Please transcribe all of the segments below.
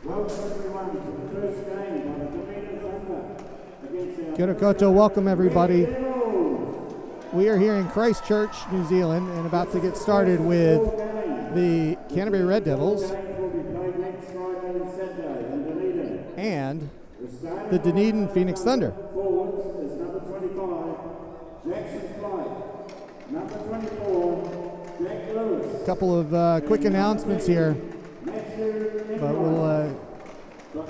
Kia ora koutou, welcome everybody. We are here in Christchurch, New Zealand, and about to get started with the Canterbury Red Devils and the Dunedin Phoenix Thunder. A couple of quick announcements here, but we'll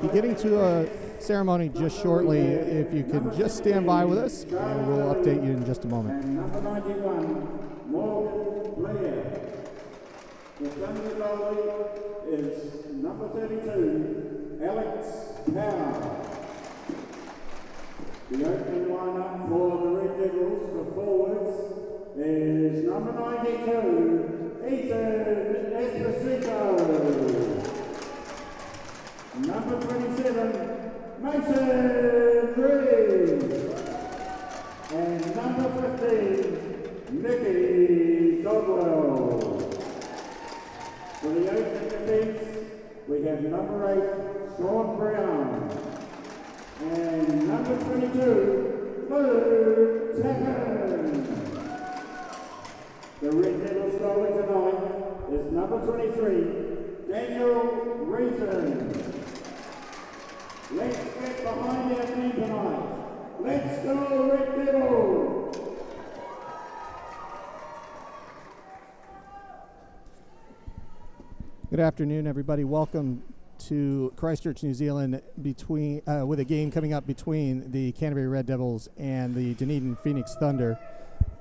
be getting to a ceremony just shortly. If you can just stand by with us, and we'll update you in just a moment. And number 91, Morgan Blair. The Thunder goalie is number 32, Alex Power. The opening lineup for the Red Devils for forwards is number 92, Ethan Esposito. Number 27, Mason Reeves. And number 15, Nicky Dodwell. For the opening defence, we have number 8, Sean Brown. And number 22, Luke Tappan. The Red Devils goalie tonight is number 23, Daniel Reason. Let's get behind our team tonight. Let's go, Red Devils! Good afternoon, everybody. Welcome to Christchurch, New Zealand, with a game coming up between the Canterbury Red Devils and the Dunedin Phoenix Thunder.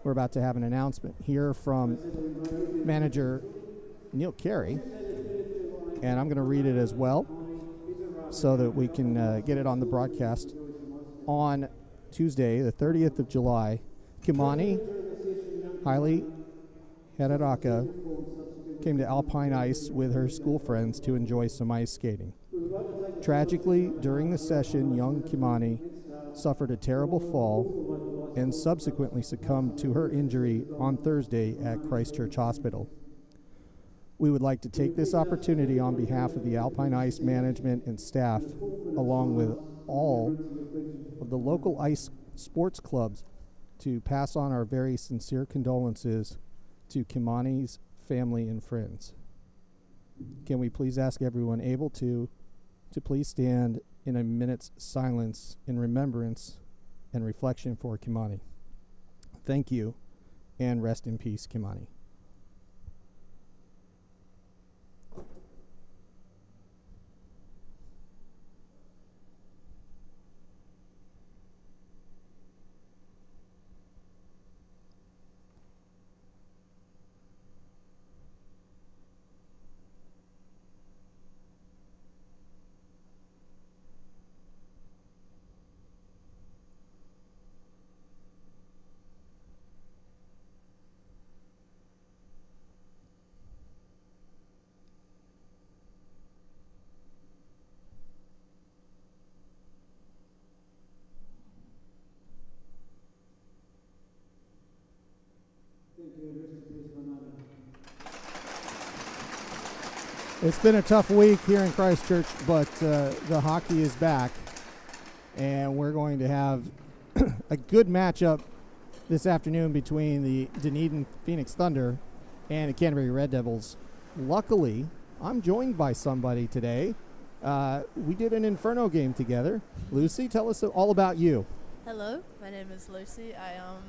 We're about to have an announcement here from manager Neil Carey, and I'm going to read it as well so that we can get it on the broadcast. On Tuesday, the 30th of July, Kimani Haile Hadaraka came to Alpine Ice with her school friends to enjoy some ice skating. Tragically, during the session, young Kimani suffered a terrible fall and subsequently succumbed to her injury on Thursday at Christchurch Hospital. We would like to take this opportunity on behalf of the Alpine Ice management and staff, along with all of the local ice sports clubs, to pass on our very sincere condolences to Kimani's family and friends. Can we please ask everyone able to please stand in a minute's silence in remembrance and reflection for Kimani. Thank you, and rest in peace, Kimani. It's been a tough week here in Christchurch, but the hockey is back, and we're going to have a good matchup this afternoon between the Dunedin Phoenix Thunder and the Canterbury Red Devils. Luckily, I'm joined by somebody today. We did an Inferno game together. Lucy, tell us all about you. Hello, my name is Lucy. I am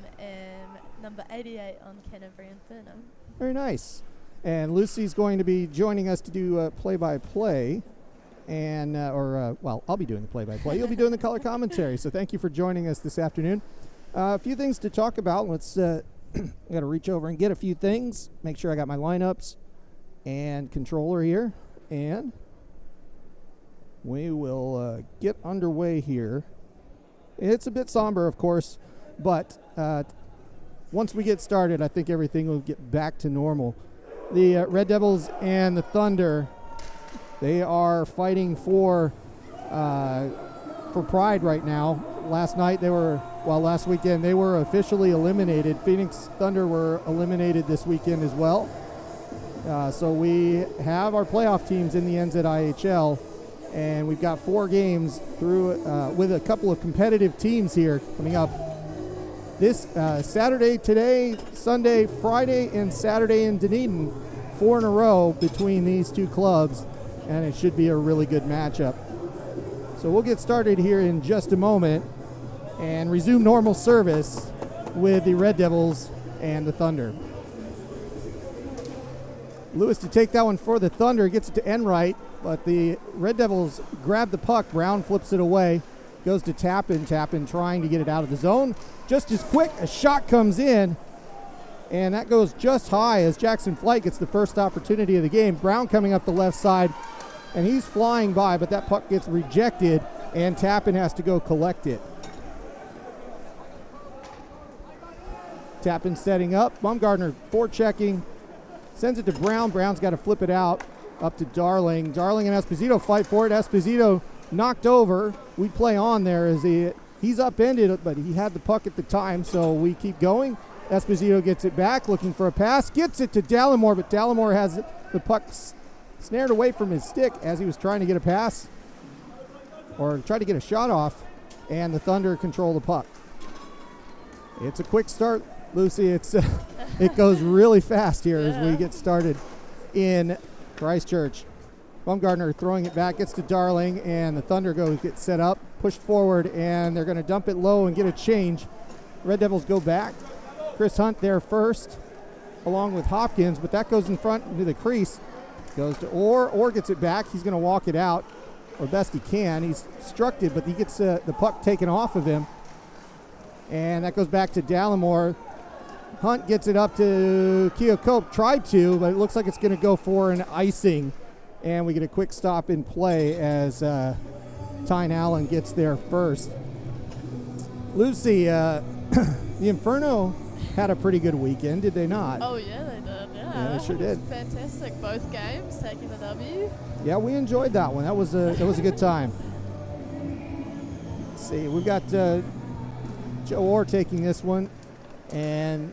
number 88 on Canterbury Inferno. Very nice. And Lucy's going to be joining us to do play-by-play, and I'll be doing the play-by-play. You'll be doing the color commentary. So thank you for joining us this afternoon. A few things to talk about. Let's I got to reach over and get a few things. Make sure I got my lineups and controller here, and we will get underway here. It's a bit somber, of course, but once we get started, I think everything will get back to normal. The Red Devils and the Thunder, they are fighting for pride right now. Last weekend they were officially eliminated. Phoenix Thunder were eliminated this weekend as well. So we have our playoff teams in the NZIHL, And we've got 4 games through with a couple of competitive teams here coming up. This Saturday, today, Sunday, Friday, and Saturday in Dunedin. 4 in a row between these 2 clubs, and it should be a really good matchup. So we'll get started here in just a moment and resume normal service with the Red Devils and the Thunder. Lewis to take that one for the Thunder, gets it to Enright, but the Red Devils grab the puck. Brown flips it away, goes to Tappan trying to get it out of the zone. Just as quick, a shot comes in, and that goes just high as Jackson Flight gets the first opportunity of the game. Brown coming up the left side, and he's flying by, but that puck gets rejected, and Tappan has to go collect it. Tappan setting up. Baumgartner forechecking, sends it to Brown. Brown's got to flip it out up to Darling. Darling and Esposito fight for it. Esposito knocked over. We play on there as he's upended, but he had the puck at the time, so we keep going. Esposito gets it back, looking for a pass, gets it to Dallimore, but Dallimore has the puck snared away from his stick as he was trying to get a pass or try to get a shot off, and the Thunder control the puck. It's a quick start, Lucy. It goes really fast here as we get started in Christchurch. Baumgartner throwing it back, gets to Darling, and the Thunder get set up, pushed forward, and they're going to dump it low and get a change. Red Devils go back. Chris Hunt there first, along with Hopkins, but that goes in front into the crease. Goes to Orr. Orr gets it back. He's going to walk it out, or best he can. He's struck it, but he gets the puck taken off of him. And that goes back to Dallimore. Hunt gets it up to Keocope. Tried to, but it looks like it's going to go for an icing. And we get a quick stop in play as Tyne Allen gets there first. Lucy, the Inferno had a pretty good weekend, did they not? Oh yeah, they did. Yeah, they sure did. It was fantastic. Both games taking the W. Yeah, we enjoyed that one. That was a good time. Let's see, we've got Joe Orr taking this one, and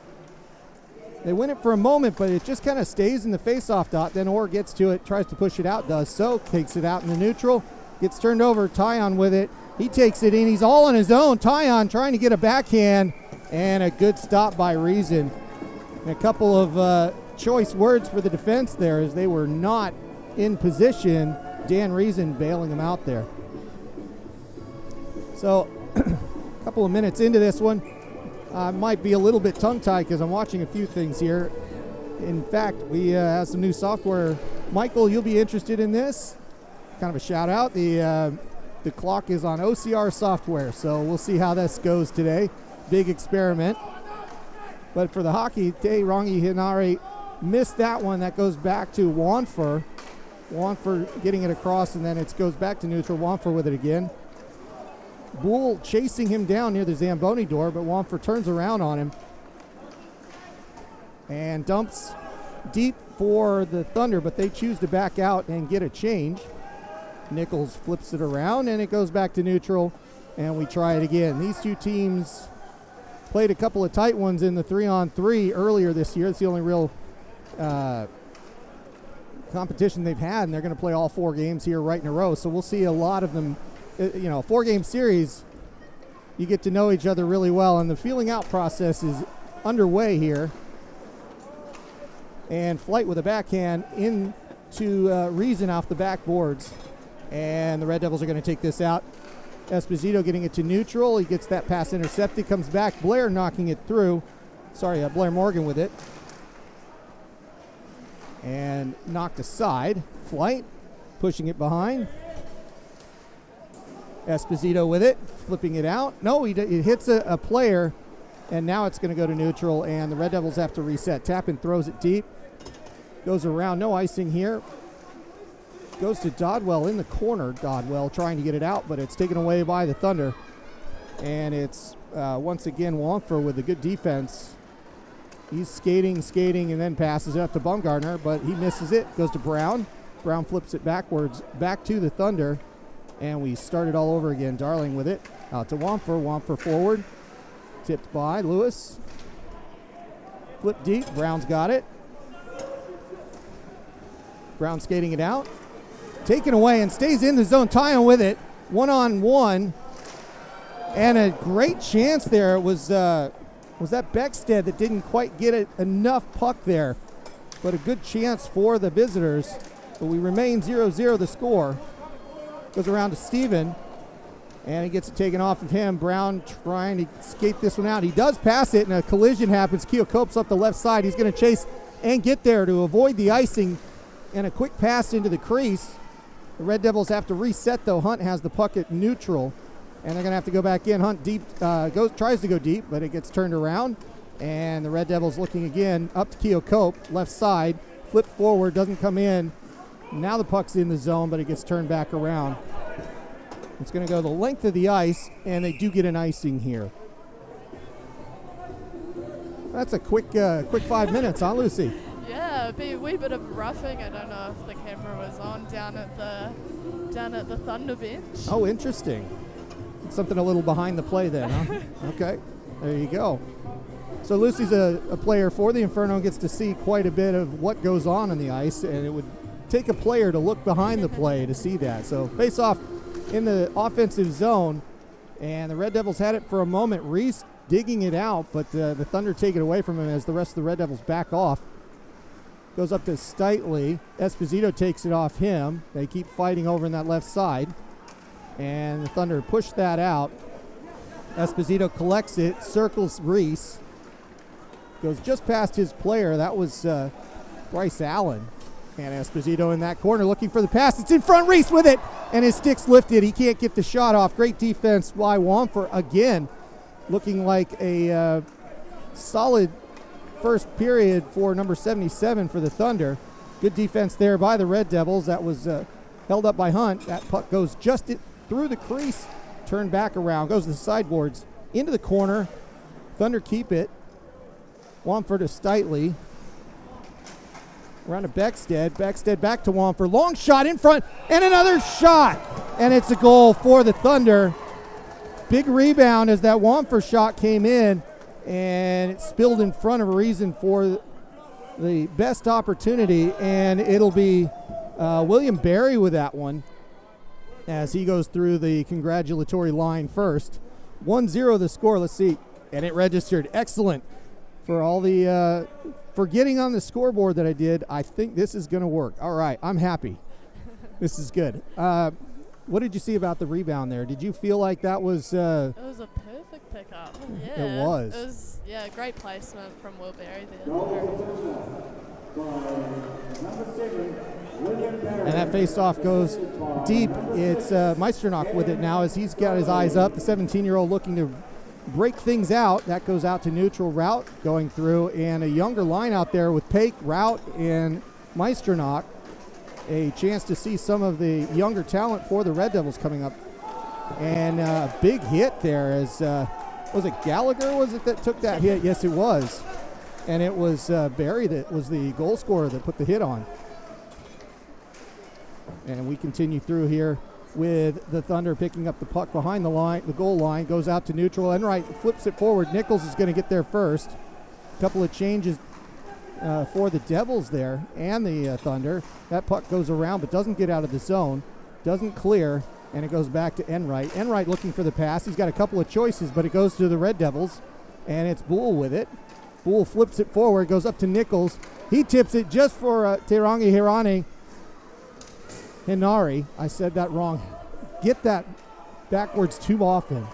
they win it for a moment, but it just kind of stays in the face-off dot. Then Orr gets to it, tries to push it out, does so, takes it out in the neutral, gets turned over. Tyon with it. He takes it in. He's all on his own. Tyon trying to get a backhand, and a good stop by Reason. And a couple of choice words for the defense there as they were not in position. Dan Reason bailing them out there. So a couple of minutes into this one, I might be a little bit tongue-tied because I'm watching a few things here. In fact, we have some new software. Michael, you'll be interested in this. Kind of a shout out. The clock is on OCR software, so we'll see how this goes today. Big experiment. But for the hockey, Te Rangi Hinari missed that one. That goes back to Wanfer. Wanfer getting it across, and then it goes back to neutral. Wanfer with it again. Bull chasing him down near the Zamboni door, but Wanfer turns around on him and dumps deep for the Thunder, but they choose to back out and get a change. Nichols flips it around, and it goes back to neutral, and we try it again. These two teams played a couple of tight ones in the 3-on-3 earlier this year. It's the only real competition they've had, and they're going to play all 4 games here right in a row. So we'll see a lot of them. You know, 4-game series, you get to know each other really well, and the feeling out process is underway here. And Flight with a backhand into Reason off the backboards, and the Red Devils are going to take this out. Esposito getting it to neutral. He gets that pass intercepted, comes back. Blair knocking it through. Sorry, Blair Morgan with it. And knocked aside. Flight pushing it behind. Esposito with it, flipping it out. No, it hits a player, and now it's going to go to neutral, and the Red Devils have to reset. Tappan throws it deep. Goes around. No icing here. Goes to Dodwell in the corner. Dodwell trying to get it out, but it's taken away by the Thunder. And it's once again Wanfer with a good defense. He's skating, and then passes it up to Baumgartner, but he misses it. Goes to Brown. Brown flips it backwards, back to the Thunder. And we start it all over again. Darling with it. Out to Wanfer. Wanfer forward. Tipped by Lewis. Flip deep. Brown's got it. Brown skating it out. taken away and stays in the zone. Tying with it, 1-on-1, and a great chance there. It was that Beckstead that didn't quite get it enough puck there, but a good chance for the visitors. But we remain 0-0 the score. Goes around to Steven, and he gets it taken off of him. Brown trying to skate this one out. He does pass it, and a collision happens. Keocope's up the left side. He's going to chase and get there to avoid the icing, and a quick pass into the crease. The Red Devils have to reset, though. Hunt has the puck at neutral, and they're going to have to go back in. Hunt tries to go deep, but it gets turned around, and the Red Devils looking again up to Keocope, left side. Flip forward, doesn't come in. Now the puck's in the zone, but it gets turned back around. It's going to go the length of the ice, and they do get an icing here. That's a quick 5 minutes, huh, Lucy? Yeah, it'd be a wee bit of roughing. I don't know if the camera was on down at the Thunder bench. Oh, interesting. Something a little behind the play then, huh? Okay, there you go. So Lucy's a player for the Inferno and gets to see quite a bit of what goes on the ice, and it would take a player to look behind the play to see that. So face off in the offensive zone, and the Red Devils had it for a moment. Reese digging it out, but the Thunder take it away from him as the rest of the Red Devils back off. Goes up to Steitley. Esposito takes it off him. They keep fighting over in that left side, and the Thunder push that out. Esposito collects it, circles Reese, goes just past his player. That was Bryce Allen. And Esposito in that corner looking for the pass. It's in front. Reese with it, and his stick's lifted. He can't get the shot off. Great defense by Wamfor again, looking like a solid first period for number 77 for the Thunder. Good defense there by the Red Devils. That was held up by Hunt. That puck goes just through the crease, turned back around, goes to the sideboards, into the corner. Thunder keep it. Wamfor to Steitley. Around to Beckstead. Beckstead back to Wamfor. Long shot in front, and another shot. And it's a goal for the Thunder. Big rebound as that Wamfor shot came in, and it spilled in front of a reason for the best opportunity, and it'll be William Barry with that one as he goes through the congratulatory line first. 1-0 the score. Let's see. And it registered. Excellent. For all the for getting on the scoreboard that I did, I think this is going to work. All right, I'm happy. This is good. What did you see about the rebound there? Did you feel like that was... It was a perfect pickup. Yeah, it was. It was, great placement from Will Berry there. And that face-off goes deep. It's Meisternock with it now as he's got his eyes up. The 17-year-old looking to break things out. That goes out to neutral. Route going through, and a younger line out there with Pake, Route, and Meisternock. A chance to see some of the younger talent for the Red Devils coming up. And a big hit there as, was it Gallagher that took that hit? Yes, it was. And it was Barry that was the goal scorer that put the hit on. And we continue through here with the Thunder picking up the puck behind the line, the goal line, goes out to neutral. Enright flips it forward. Nichols is going to get there first. A couple of changes for the Devils there and the Thunder. That puck goes around but doesn't get out of the zone, doesn't clear, and it goes back to Enright. Enright looking for the pass. He's got a couple of choices, but it goes to the Red Devils, and it's Bull with it. Bull flips it forward, goes up to Nichols. He tips it just for Terangi Hinari. I said that wrong. Get that backwards too often.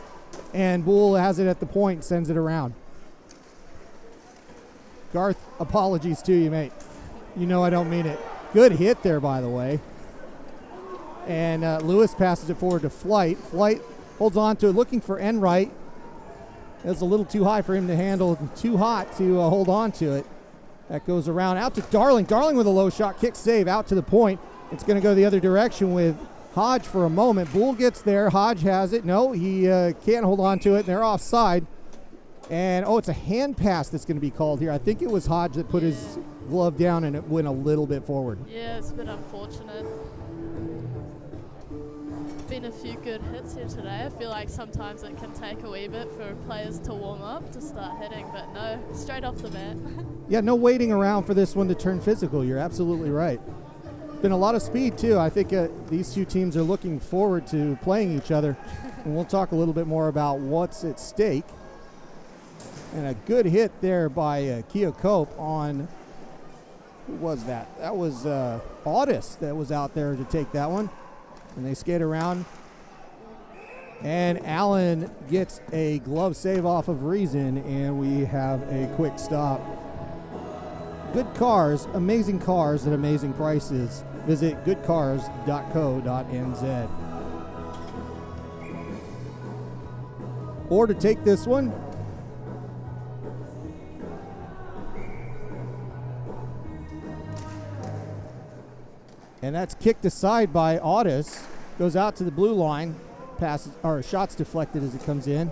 And Bull has it at the point, sends it around. Garth, apologies to you, mate. You know I don't mean it. Good hit there, by the way. And Lewis passes it forward to Flight. Flight holds on to it, looking for Enright. It's a little too high for him to handle, too hot to hold on to it. That goes around, out to Darling. Darling with a low shot, kick save, out to the point. It's going to go the other direction with Hodge for a moment. Bull gets there. Hodge has it. No, he can't hold on to it. They're offside. And, it's a hand pass that's going to be called here. I think it was Hodge that put his glove down and it went a little bit forward. Yeah, it's a bit unfortunate. Been a few good hits here today. I feel like sometimes it can take a wee bit for players to warm up to start hitting, but no, straight off the bat. Yeah, no waiting around for this one to turn physical. You're absolutely right. been a lot of speed too. I think these two teams are looking forward to playing each other, and we'll talk a little bit more about what's at stake. And a good hit there by Keogh Cope on, who was that? That was Audis that was out there to take that one. And they skate around. And Allen gets a glove save off of Reason, and we have a quick stop. Good cars, amazing cars at amazing prices. Visit goodcars.co.nz. Or to take this one, and that's kicked aside by Audis. Goes out to the blue line. Passes, or shots deflected as it comes in.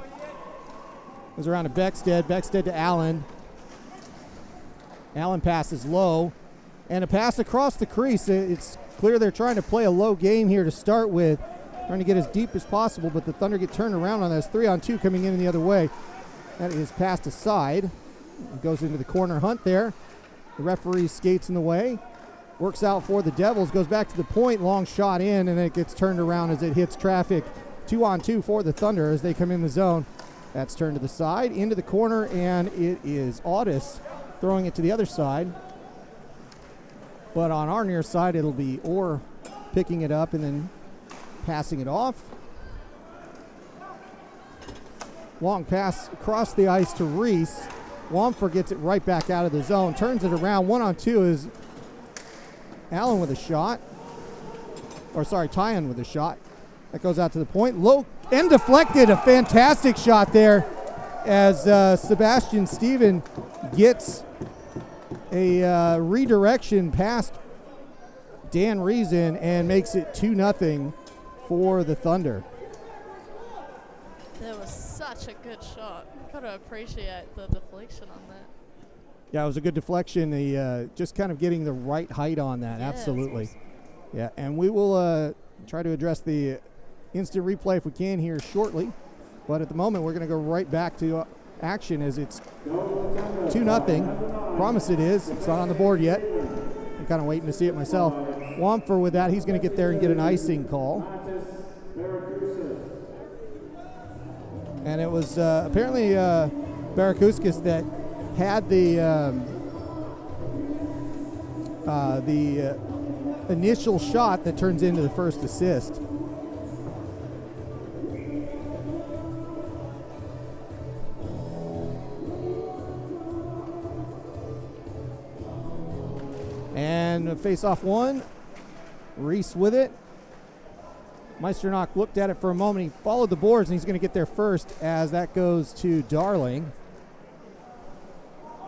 Goes around to Beckstead. Beckstead to Allen. Allen passes low. And a pass across the crease. It's clear they're trying to play a low game here to start with. Trying to get as deep as possible, but the Thunder get turned around on this. 3-on-2 coming in the other way. That is passed aside. It goes into the corner hunt there. The referee skates in the way. Works out for the Devils. Goes back to the point. Long shot in, and then it gets turned around as it hits traffic. 2-on-2 for the Thunder as they come in the zone. That's turned to the side, into the corner, and it is Audis throwing it to the other side. But on our near side, it'll be Orr picking it up and then passing it off. Long pass across the ice to Reese. Wamfer gets it right back out of the zone, turns it around. 1-on-2 is Allen with a shot. Or sorry, Tyon with a shot. That goes out to the point. Low and deflected. A fantastic shot there as Sebastian Steven gets a redirection past Dan Reason and makes it 2-0 for the Thunder. That was such a good shot. Gotta appreciate the deflection on that. Yeah, it was a good deflection. Just kind of getting the right height on that. Yeah, absolutely. Yeah, and we will try to address the instant replay if we can here shortly. But at the moment, we're going to go right back to action as it's 2-0. Promise it is. It's not on the board yet. I'm kind of waiting to see it myself. Wamfer with that, he's going to get there and get an icing call. And it was apparently Barakuskas that had the initial shot that turns into the first assist. And face-off one. Reese with it. Meisternock looked at it for a moment. He followed the boards, and he's going to get there first as that goes to Darling.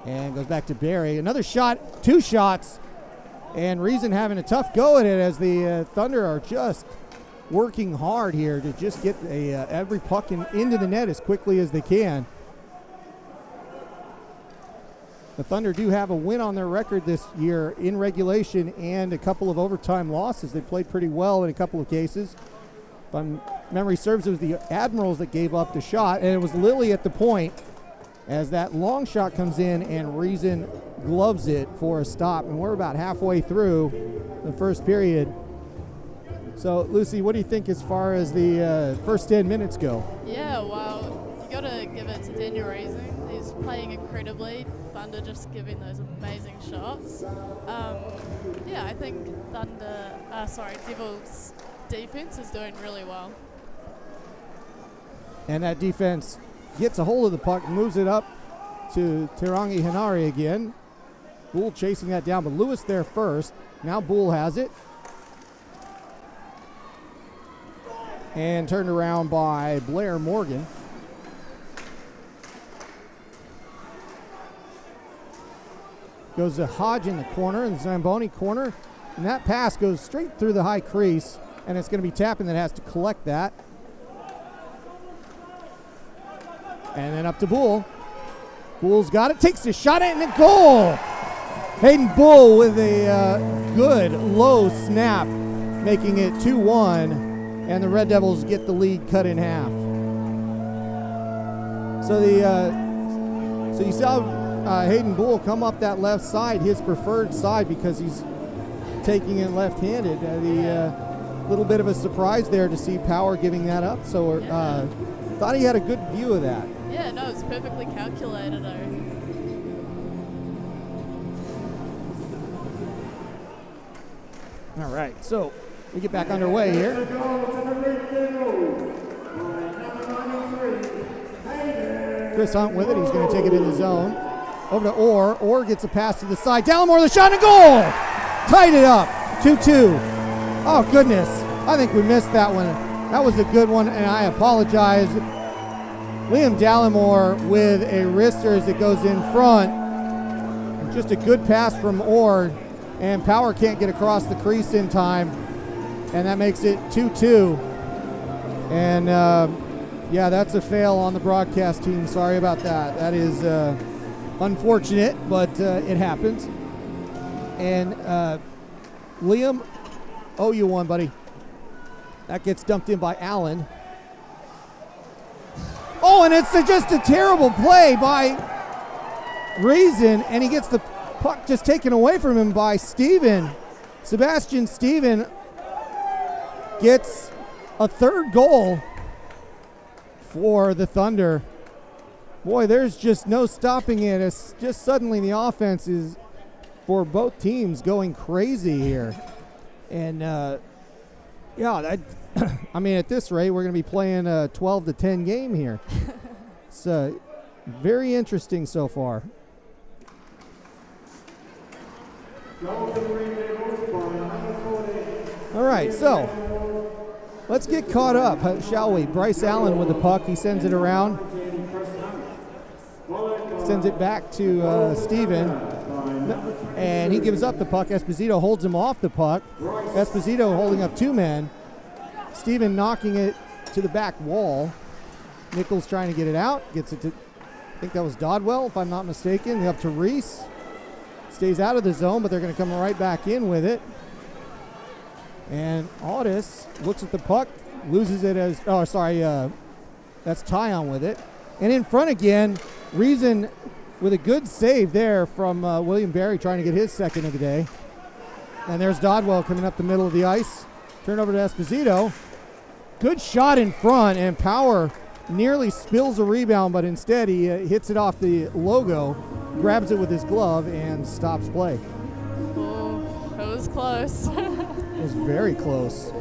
And goes back to Barry. Another shot, 2 shots. And Reason having a tough go at it as the Thunder are just working hard here to just get every puck into the net as quickly as they can. The Thunder do have a win on their record this year in regulation and a couple of overtime losses. They played pretty well in a couple of cases. If memory serves, it was the Admirals that gave up the shot, and it was Lilly at the point as that long shot comes in and Reason gloves it for a stop. And we're about halfway through the first period. So, Lucy, what do you think as far as the first 10 minutes go? Yeah, well, you got to give it to Daniel Reason. He's playing incredibly. Thunder just giving those amazing shots. Yeah, I think Devils defense is doing really well. And that defense gets a hold of the puck, moves it up to Tirangi Hinari again. Bull chasing that down, but Lewis there first. Now Bull has it. And turned around by Blair Morgan. Goes to Hodge in the corner, in the Zamboni corner. And that pass goes straight through the high crease. And it's going to be Tappan that has to collect that. And then up to Bull. Bull's got it, takes the shot at it, and a goal! Hayden Bull with a good low snap, making it 2-1. And the Red Devils get the lead cut in half. So you saw Hayden Bull come up that left side, his preferred side, because he's taking it left-handed. The little bit of a surprise there to see Power giving that up. So thought he had a good view of that. Yeah, no, it's perfectly calculated. All right, so we get back underway here. Chris Hunt with it. He's going to take it in the zone. Over to Orr. Orr gets a pass to the side. Dallimore, the shot, and a goal! Tied it up. 2-2. Oh, goodness. I think we missed that one. That was a good one, and I apologize. Liam Dallimore with a wrister as it goes in front. Just a good pass from Orr, and Power can't get across the crease in time, and that makes it 2-2. And yeah, that's a fail on the broadcast team. Sorry about that. That is unfortunate, but it happens. And Liam, oh, you won, buddy. That gets dumped in by Allen. Oh, and it's just a terrible play by Reason, and he gets the puck just taken away from him by Steven. Sebastian Steven gets a third goal for the Thunder. Boy, there's just no stopping it. It's just suddenly the offense is, for both teams, going crazy here. And yeah, I mean, at this rate, we're going to be playing a 12-10 game here. It's very interesting so far. All right, so let's get caught up, shall we? Bryce Allen with the puck. He sends it around. Sends it back to Steven. And he gives up the puck. Esposito holds him off the puck. Esposito holding up two men. Steven knocking it to the back wall. Nichols trying to get it out. Gets it to, I think that was Dodwell, if I'm not mistaken. Up to Reese. Stays out of the zone, but they're going to come right back in with it. And Audis looks at the puck, loses it as, oh, sorry, that's Tyon with it. And in front again, Reason with a good save there from William Barry trying to get his second of the day. And there's Dodwell coming up the middle of the ice. Turn over to Esposito. Good shot in front, and Power nearly spills a rebound, but instead he hits it off the logo, grabs it with his glove, and stops play. Oh, that was close. It was very close.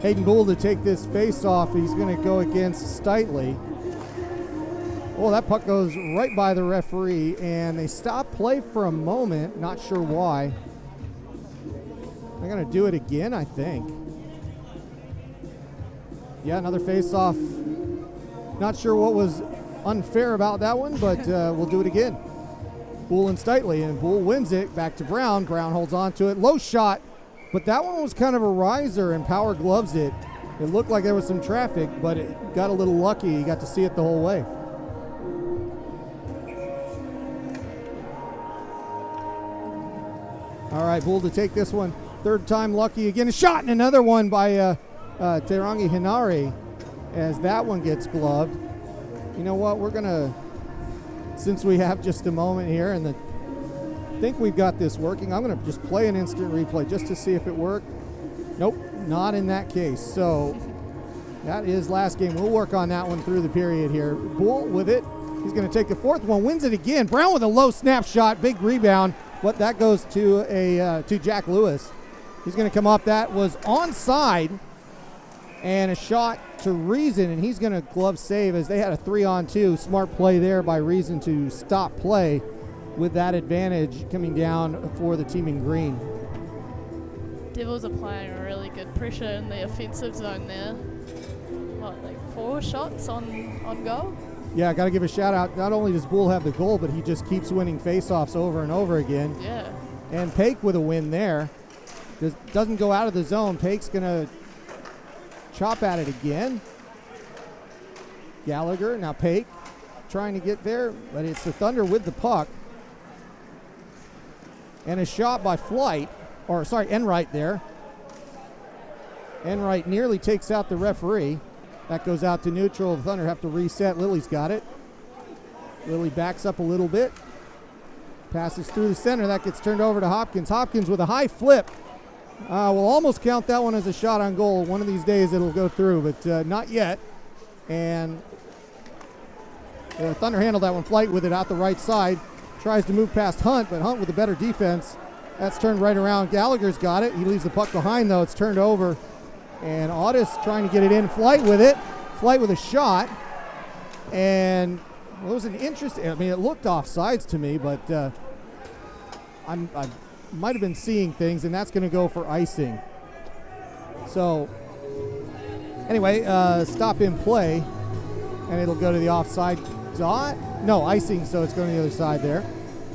Hayden Gould to take this face off. He's going to go against Steitley. Oh, that puck goes right by the referee, and they stop play for a moment. Not sure why. They're going to do it again, I think. Yeah, another face-off. Not sure what was unfair about that one, but we'll do it again. Boole and Steitley, and Boole wins it. Back to Brown. Brown holds on to it. Low shot, but that one was kind of a riser, and Power gloves it. It looked like there was some traffic, but it got a little lucky. You got to see it the whole way. All right, Boole to take this one. Third time lucky again. A shot, and another one by Terangi Hinari as that one gets gloved. You know what? We're going to, since we have just a moment here and I think we've got this working, I'm going to just play an instant replay just to see if it worked. Nope, not in that case. So that is last game. We'll work on that one through the period here. Boole with it. He's going to take the fourth one, wins it again. Brown with a low snap shot, big rebound. But that goes to Jack Lewis. He's going to come up. That was onside, and a shot to Reason, and he's going to glove save as they had a 3-on-2. Smart play there by Reason to stop play with that advantage coming down for the team in green. Devils are playing a really good pressure in the offensive zone there. What, like 4 shots on goal? Yeah, got to give a shout out. Not only does Boole have the goal, but he just keeps winning faceoffs over and over again. Yeah. And Paik with a win there. Doesn't go out of the zone. Paik's going to chop at it again. Gallagher, now Paik trying to get there, but it's the Thunder with the puck. And a shot by Enright there. Enright nearly takes out the referee. That goes out to neutral. The Thunder have to reset. Lily's got it. Lily backs up a little bit. Passes through the center. That gets turned over to Hopkins. Hopkins with a high flip. We'll almost count that one as a shot on goal. One of these days it'll go through, but not yet. And Thunder handled that one. Flight with it out the right side. Tries to move past Hunt, but Hunt with a better defense. That's turned right around. Gallagher's got it. He leaves the puck behind, though. It's turned over. And Audis trying to get it in. Flight with it. Flight with a shot. And it was an interesting, I mean, it looked offsides to me, but I might have been seeing things, and that's going to go for icing. So, anyway, stop in play, and it'll go to the offside dot. No, icing, so it's going to the other side there.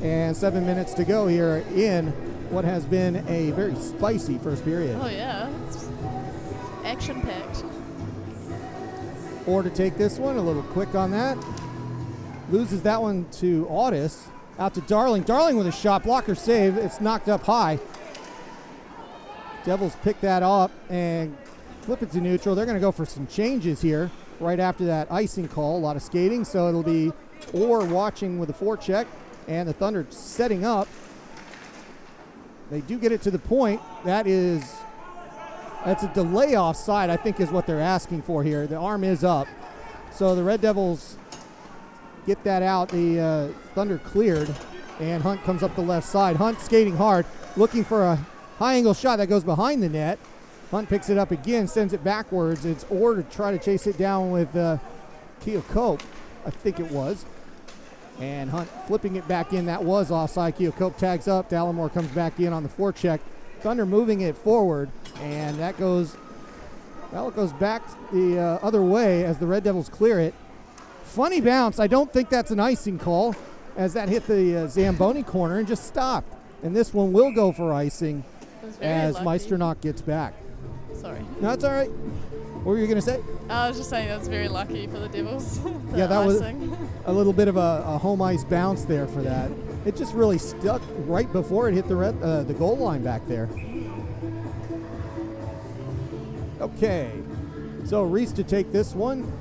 And 7 minutes to go here in what has been a very spicy first period. Oh, yeah. It's action-packed. Or to take this one, a little quick on that. Loses that one to Audis. Out to Darling. Darling with a shot. Blocker save. It's knocked up high. Devils pick that up and flip it to neutral. They're going to go for some changes here right after that icing call. A lot of skating, so it'll be Orr watching with a forecheck, and the Thunder setting up. They do get it to the point. That's a delay offside, I think, is what they're asking for here. The arm is up. So the Red Devils get that out. The Thunder cleared, and Hunt comes up the left side. Hunt skating hard, looking for a high-angle shot that goes behind the net. Hunt picks it up again, sends it backwards. It's Orr to try to chase it down with Keokuk, I think it was. And Hunt flipping it back in. That was offside. Keokuk tags up. Dallimore comes back in on the forecheck. Thunder moving it forward, and that goes back the other way as the Red Devils clear it. Funny bounce. I don't think that's an icing call, as that hit the Zamboni corner and just stopped. And this one will go for icing as Meisternock gets back. Sorry. No, it's all right. What were you going to say? I was just saying that's very lucky for the Devils. Yeah, that icing was a little bit of a home ice bounce there for that. It just really stuck right before it hit the goal line back there. Okay, so Reese to take this one.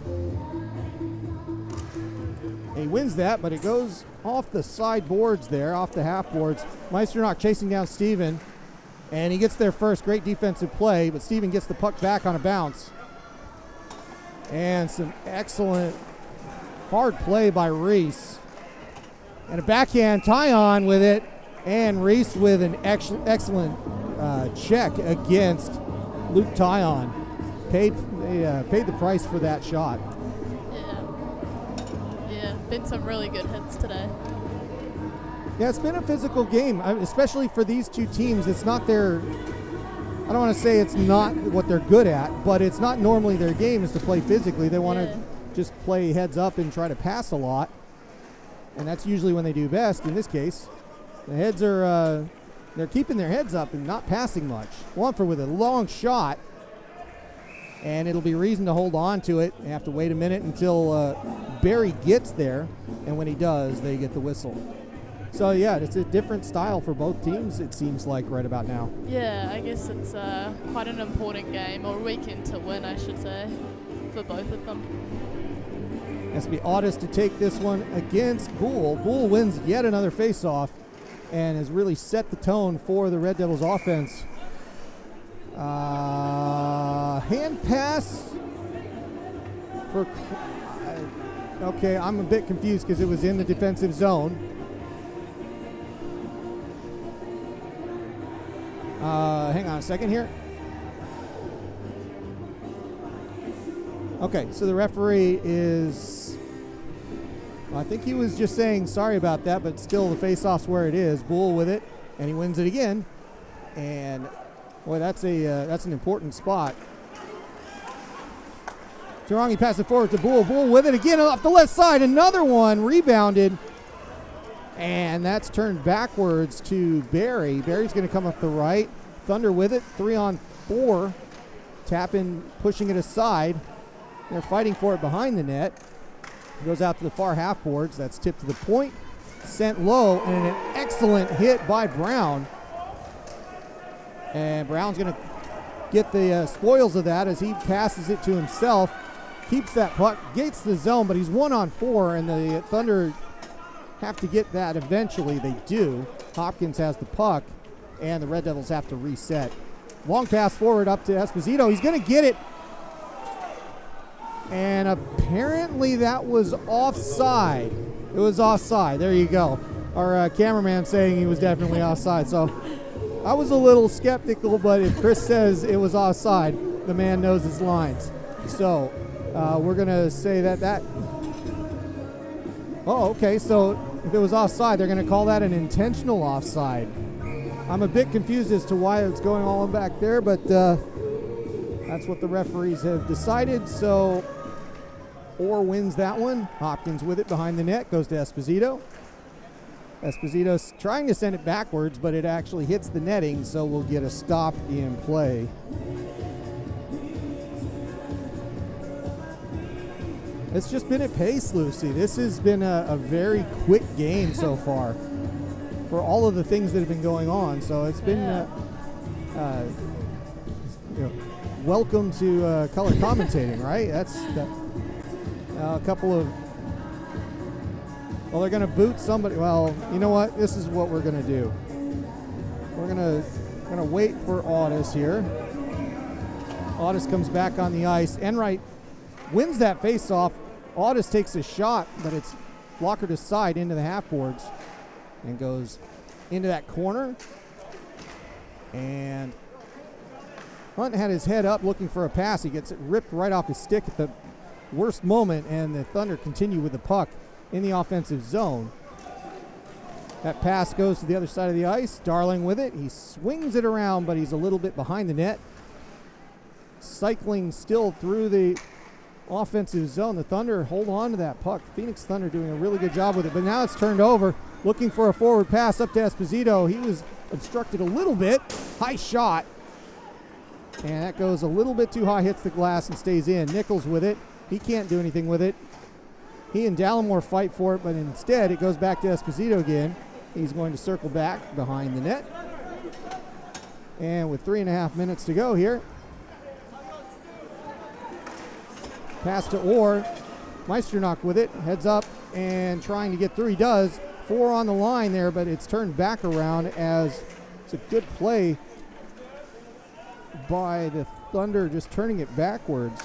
He wins that, but it goes off the side boards there, off the half boards. Meisternock chasing down Steven, and he gets there first. Great defensive play, but Steven gets the puck back on a bounce. And some excellent hard play by Reese. And a backhand tie-on with it, and Reese with an excellent check against Luke Tyon. Paid the price for that shot. Yeah, been some really good hits today. Yeah, it's been a physical game, especially for these two teams. It's not their, I don't want to say it's not what they're good at, but it's not normally their game is to play physically. They want to just play heads up and try to pass a lot. And that's usually when they do best. In this case, the heads are, they're keeping their heads up and not passing much. Wamford with a long shot, and it'll be reason to hold on to it. They have to wait a minute until Barry gets there, and when he does, they get the whistle. So, yeah, it's a different style for both teams, it seems like, right about now. Yeah, I guess it's quite an important game, or weekend to win, I should say, for both of them. Has to be Audis to take this one against Boole. Boole wins yet another faceoff and has really set the tone for the Red Devils offense. Hand pass for, okay, I'm a bit confused because it was in the defensive zone. Hang on a second here. Okay, so the referee is, well, I think he was just saying sorry about that, but still the face-off's where it is. Boole with it, and he wins it again. And, boy, that's an important spot. Tarangi passes it forward to Boole. Boole with it again off the left side. Another one rebounded. And that's turned backwards to Barry. Barry's going to come up the right. Thunder with it, 3-on-4. Tappan pushing it aside. They're fighting for it behind the net. It goes out to the far half boards. That's tipped to the point. Sent low, and an excellent hit by Brown. And Brown's going to get the spoils of that as he passes it to himself. Keeps that puck, gates the zone, but he's 1-on-4, and the Thunder have to get that eventually. They do. Hopkins has the puck, and the Red Devils have to reset. Long pass forward up to Esposito. He's going to get it. And apparently that was offside. It was offside. There you go. Our cameraman saying he was definitely offside. So I was a little skeptical, but if Chris says it was offside, the man knows his lines. So we're going to say that. Oh, okay. So if it was offside, they're going to call that an intentional offside. I'm a bit confused as to why it's going on back there, but that's what the referees have decided. So Orr wins that one. Hopkins with it behind the net, goes to Esposito. Esposito's trying to send it backwards, but it actually hits the netting, so we'll get a stop in play. It's just been at pace, Lucy. This has been a very quick game so far for all of the things that have been going on. So it's been welcome to color commentating, right? That's a couple of, well, they're going to boot somebody. Well, you know what? This is what we're going to do. We're going to wait for Audis here. Audis comes back on the ice. Enright wins that face-off. Audis takes a shot, but it's blocker to side into the half boards and goes into that corner. And Hunt had his head up looking for a pass. He gets it ripped right off his stick at the worst moment, and the Thunder continue with the puck in the offensive zone. That pass goes to the other side of the ice. Darling with it. He swings it around, but he's a little bit behind the net. Cycling still through the offensive zone. The Thunder hold on to that puck. Phoenix Thunder doing a really good job with it, but now it's turned over. Looking for a forward pass up to Esposito. He was obstructed a little bit. High shot. And that goes a little bit too high, hits the glass and stays in. Nichols with it. He can't do anything with it. He and Dallimore fight for it, but instead it goes back to Esposito again. He's going to circle back behind the net. And with 3.5 minutes to go here, pass to Orr. Meisternock with it, heads up and trying to get through. He does. 4 on the line there, but it's turned back around as it's a good play by the Thunder, just turning it backwards.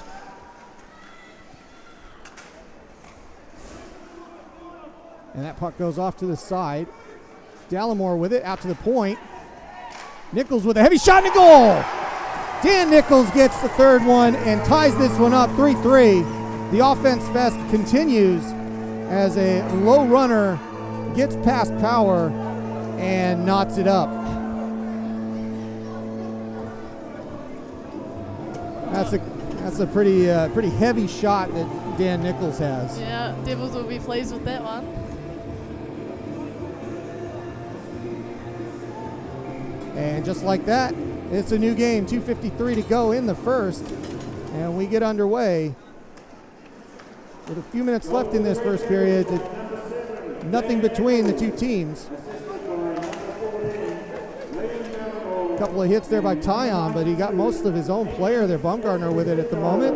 And that puck goes off to the side. Dallimore with it, out to the point. Nichols with a heavy shot and a goal! Dan Nichols gets the third one and ties this one up 3-3. The offense fest continues as a low runner gets past Power and knots it up. That's a pretty heavy shot that Dan Nichols has. Yeah, Devils will be pleased with that one. And just like that, it's a new game. 2:53 to go in the first, and we get underway with a few minutes left in this first period. Nothing between the two teams. A couple of hits there by Tyon, but he got most of his own player there, Baumgartner, with it at the moment.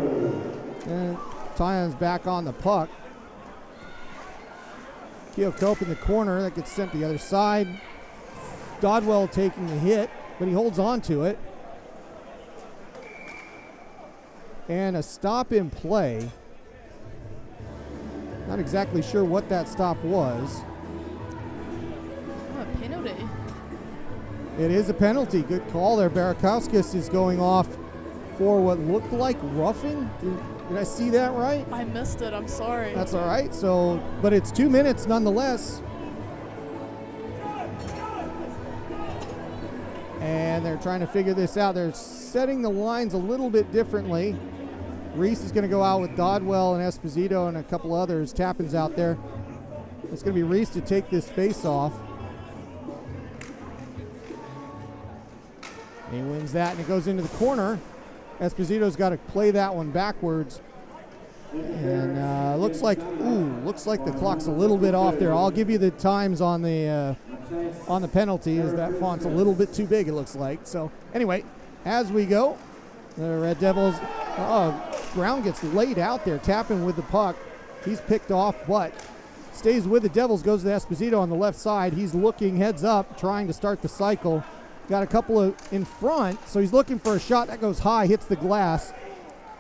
And Tyon's back on the puck. Keokuk in the corner, that gets sent the other side. Dodwell taking the hit, but he holds on to it. And a stop in play. Not exactly sure what that stop was. Oh, a penalty. It is a penalty. Good call there. Barakauskas is going off for what looked like roughing. Did I see that right? I missed it. I'm sorry. That's all right. So, but it's 2 minutes nonetheless. And they're trying to figure this out. They're setting the lines a little bit differently. Reese is going to go out with Dodwell and Esposito and a couple others. Tappan's out there. It's going to be Reese to take this face-off. He wins that, and it goes into the corner. Esposito's got to play that one backwards. And looks like the clock's a little bit off there. I'll give you the times on the penalty, as that font's a little bit too big, it looks like. So anyway, as we go, the Red Devils, Brown gets laid out there, tapping with the puck. He's picked off, but stays with the Devils, goes to Esposito on the left side. He's looking heads up, trying to start the cycle. Got a couple of in front, so he's looking for a shot. That goes high, hits the glass,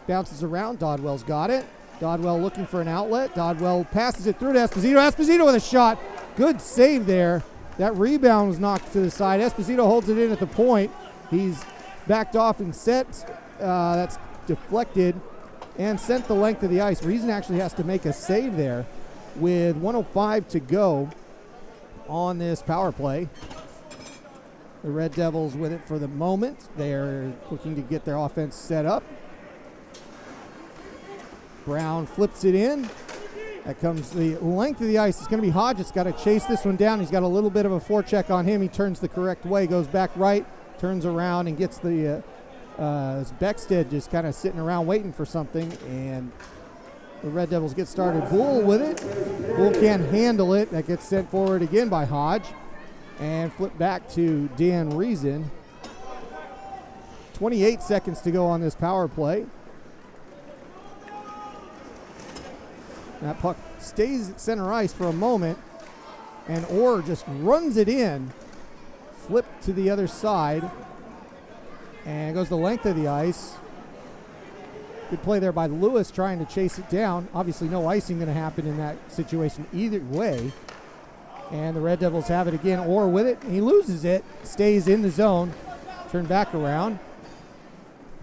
bounces around. Dodwell's got it. Dodwell looking for an outlet. Dodwell passes it through to Esposito. Esposito with a shot. Good save there. That rebound was knocked to the side. Esposito holds it in at the point. He's backed off and set. That's deflected and sent the length of the ice. Reason actually has to make a save there with 1:05 to go on this power play. The Red Devils with it for the moment. They're looking to get their offense set up. Brown flips it in. That comes the length of the ice. It's going to be Hodges. Got to chase this one down. He's got a little bit of a forecheck on him. He turns the correct way, goes back right, turns around and gets the Beckstead just kind of sitting around waiting for something, and the Red Devils get started. Bull with it. Bull can't handle it. That gets sent forward again by Hodge and flip back to Dan Reason. 28 seconds to go on this power play. That puck stays at center ice for a moment, and Orr just runs it in. Flip to the other side, and goes the length of the ice. Good play there by Lewis trying to chase it down. Obviously no icing going to happen in that situation either way. And the Red Devils have it again. Orr with it. He loses it. Stays in the zone. Turn back around.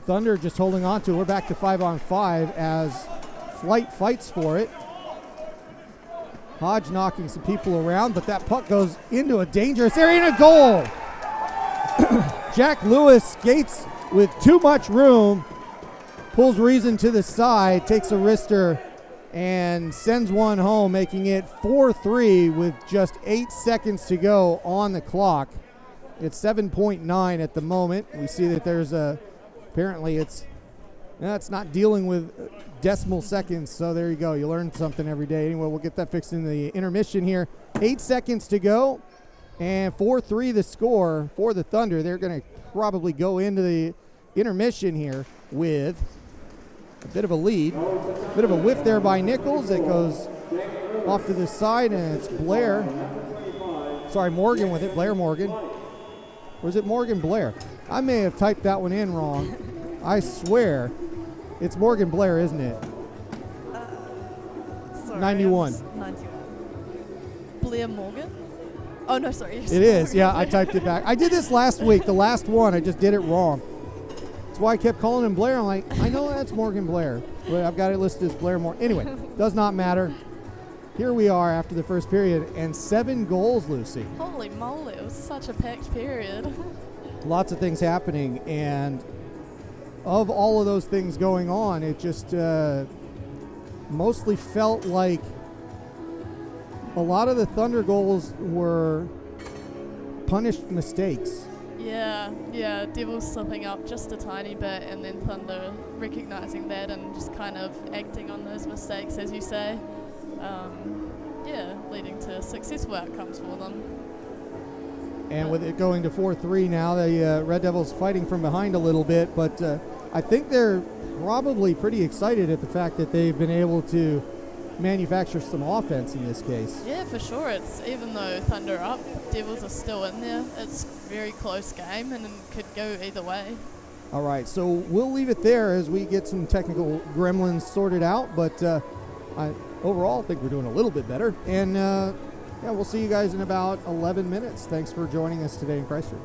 Thunder just holding on to it. We're back to 5-on-5 as Flight fights for it. Hodge knocking some people around, but that puck goes into a dangerous area and a goal. Jack Lewis skates with too much room, pulls Reason to the side, takes a wrister, and sends one home, making it 4-3 with just 8 seconds to go on the clock. It's 7.9 at the moment. We see that there's apparently it's not dealing with decimal seconds, so there you go. You learn something every day. Anyway, we'll get that fixed in the intermission here. 8 seconds to go, and 4-3 the score for the Thunder. They're going to probably go into the intermission here with a bit of a lead. Bit of a whiff there by Nichols. It goes off to the side, and it's Blair. Sorry, Morgan with it. Blair Morgan. Or is it Morgan Blair? I may have typed that one in wrong. I swear. It's Morgan Blair, isn't it? Sorry, 91. 91. Blair Morgan? Oh, no, sorry. It is. Yeah, I typed it back. I did this last week. The last one, I just did it wrong. That's why I kept calling him Blair. I'm like, I know that's Morgan Blair, but I've got it listed as Blair Morgan. Anyway, does not matter. Here we are after the first period, and 7 goals, Lucy. Holy moly, it was such a packed period. Lots of things happening, and of all of those things going on, it just mostly felt like a lot of the Thunder goals were punished mistakes. Yeah, Devils slipping up just a tiny bit, and then Thunder recognizing that and just kind of acting on those mistakes, as you say. Leading to successful outcomes for them. And with it going to 4-3 now, the Red Devils fighting from behind a little bit, but I think they're probably pretty excited at the fact that they've been able to manufacture some offense in this case. Yeah, for sure. It's even though Thunder are up, Devils are still in there. It's a very close game and it could go either way. All right, so we'll leave it there as we get some technical gremlins sorted out, but overall I think we're doing a little bit better. And we'll see you guys in about 11 minutes. Thanks for joining us today in Christchurch.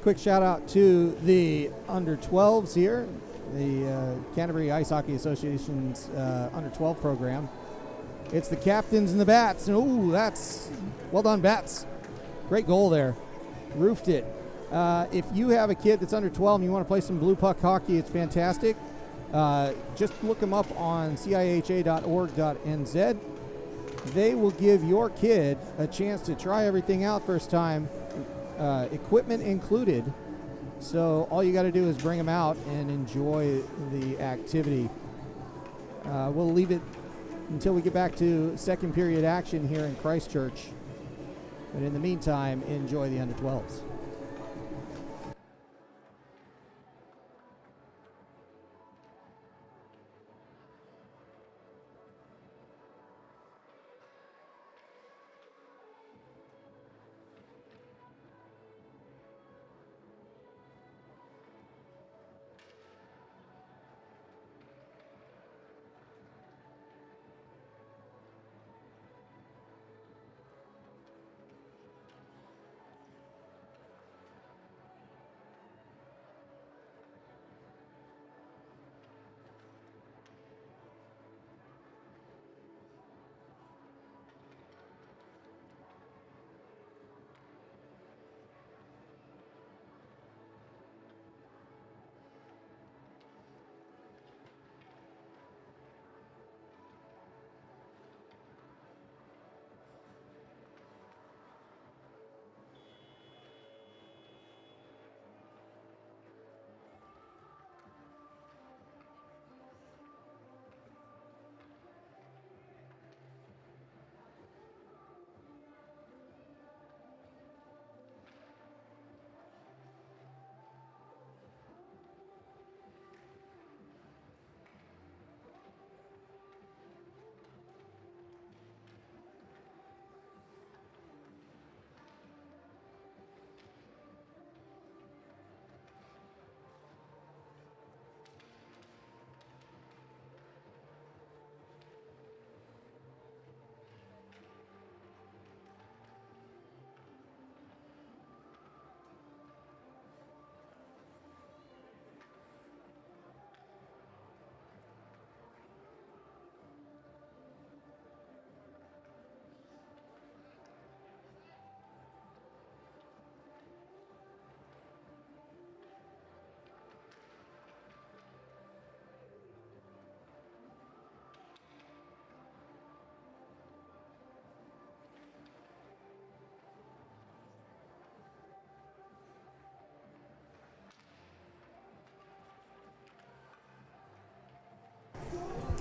Quick shout out to the under 12s here, the Canterbury Ice Hockey Association's under 12 program. It's the captains and the Bats. And ooh, that's well done, Bats. Great goal there. Roofed it. If you have a kid that's under 12 and you want to play some blue puck hockey, it's fantastic. Just look them up on CIHA.org.nz. They will give your kid a chance to try everything out first time, equipment included. So all you got to do is bring them out and enjoy the activity. We'll leave it until we get back to second period action here in Christchurch. But in the meantime, enjoy the under 12s.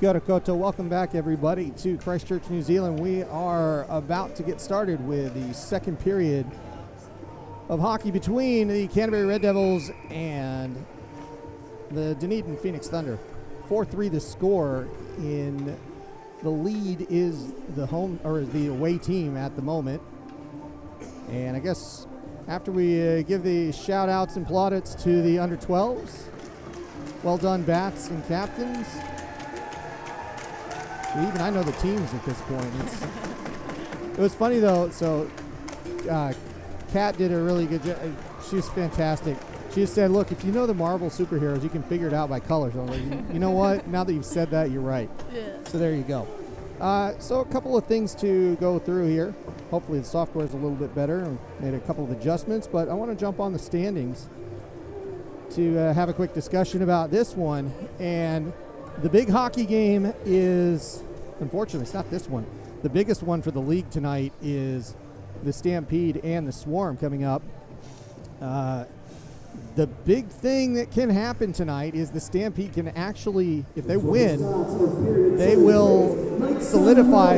Kia ora koutou. Welcome back, everybody, to Christchurch, New Zealand. We are about to get started with the second period of hockey between the Canterbury Red Devils and the Dunedin Phoenix Thunder. 4-3 the score. In the lead is the home or the away team at the moment. And I guess after we give the shout outs and plaudits to the under 12s, well done, Bats and captains. Even I know the teams at this point. It was funny though. So, Kat did a really good job. She's fantastic. She just said, "Look, if you know the Marvel superheroes, you can figure it out by colors." I'm like, you know what? Now that you've said that, you're right. Yeah. So there you go. So a couple of things to go through here. Hopefully the software is a little bit better. I made a couple of adjustments, but I want to jump on the standings to have a quick discussion about this one. And the big hockey game is, unfortunately, it's not this one. The biggest one for the league tonight is the Stampede and the Swarm coming up. The big thing that can happen tonight is the Stampede can actually, if they win, they will solidify.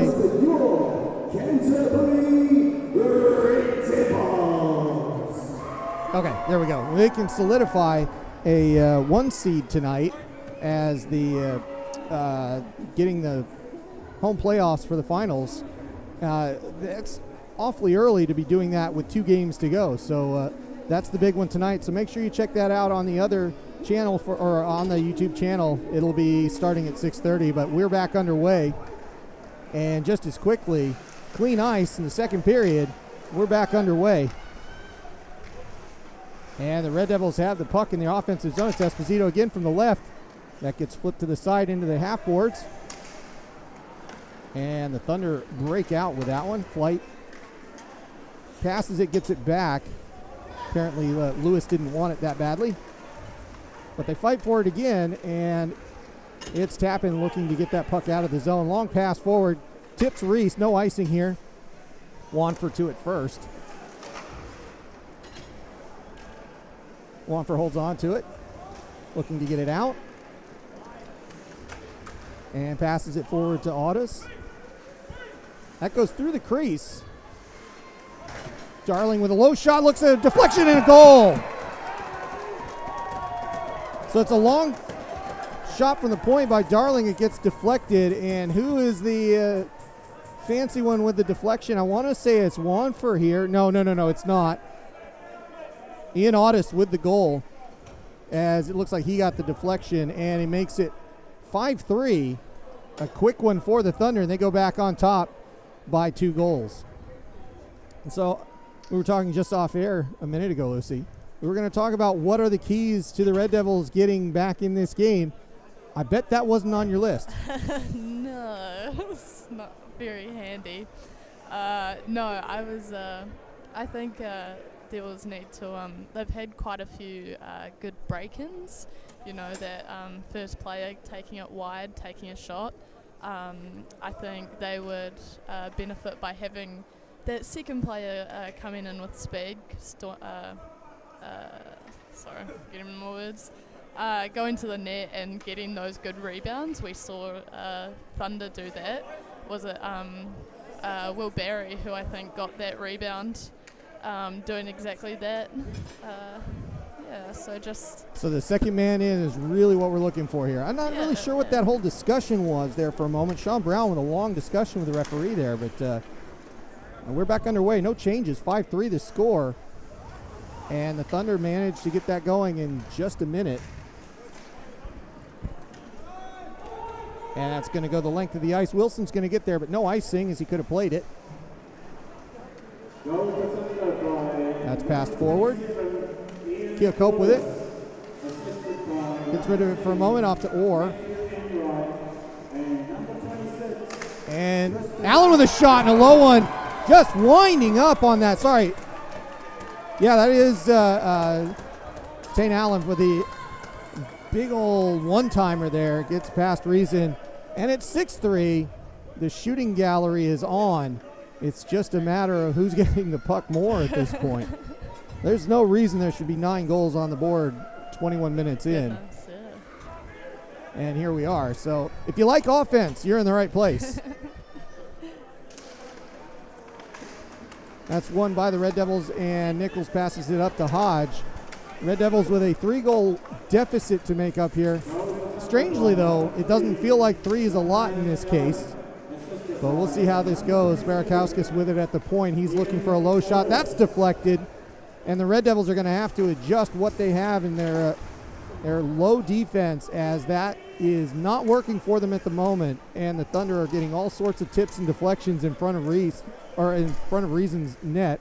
Okay, there we go. They can solidify a 1 seed tonight as the getting the home playoffs for the finals. That's awfully early to be doing that with 2 games to go. So that's the big one tonight. So make sure you check that out on the other channel or on the YouTube channel. It'll be starting at 6:30, but we're back underway. And just as quickly, clean ice in the second period. We're back underway. And the Red Devils have the puck in the offensive zone. It's Esposito again from the left. That gets flipped to the side into the half boards. And the Thunder break out with that one. Flight passes it, gets it back. Apparently Lewis didn't want it that badly. But they fight for it again, and it's Tappan looking to get that puck out of the zone. Long pass forward. Tips Reese. No icing here. Wanford to it first. Wanford holds on to it. Looking to get it out. And passes it forward to Audis. That goes through the crease. Darling with a low shot, looks at a deflection and a goal. So it's a long shot from the point by Darling. It gets deflected. And who is the fancy one with the deflection? I want to say it's Wanford here. No, it's not. Ian Audis with the goal, as it looks like he got the deflection, and he makes it 5-3. A quick one for the Thunder, and they go back on top by 2 goals. And so we were talking just off air a minute ago, Lucy. We were going to talk about what are the keys to the Red Devils getting back in this game. I bet that wasn't on your list. No, it's not very handy. I think Devils need to, they've had quite a few good break-ins, that first player taking it wide, taking a shot. I think they would benefit by having that second player coming in with speed, getting more words, going to the net and getting those good rebounds. We saw Thunder do that. Was it Will Barry who I think got that rebound, doing exactly that. So the second man in is really what we're looking for here. I'm not really sure what that whole discussion was there for a moment. Sean Brown with a long discussion with the referee there, but we're back underway. No changes. 5-3 the score. And the Thunder managed to get that going in just a minute. And that's going to go the length of the ice. Wilson's going to get there, but no icing as he could have played it. That's passed forward. Keokuk with it. Gets rid of it for a moment, off to Orr. And Allen with a shot and a low one. Just winding up on that. Sorry. Yeah, that is St. Allen for the big old one-timer there. Gets past Reason. And it's 6-3. The shooting gallery is on. It's just a matter of who's getting the puck more at this point. There's no reason there should be 9 goals on the board 21 minutes in. And here we are. So if you like offense, you're in the right place. That's won by the Red Devils, and Nichols passes it up to Hodge. Red Devils with a 3-goal deficit to make up here. Strangely, though, it doesn't feel like 3 is a lot in this case. But we'll see how this goes. Barakowskis with it at the point. He's looking for a low shot. That's deflected. And the Red Devils are going to have to adjust what they have in their low defense, as that is not working for them at the moment. And the Thunder are getting all sorts of tips and deflections in front of Reese, or in front of Reason's net.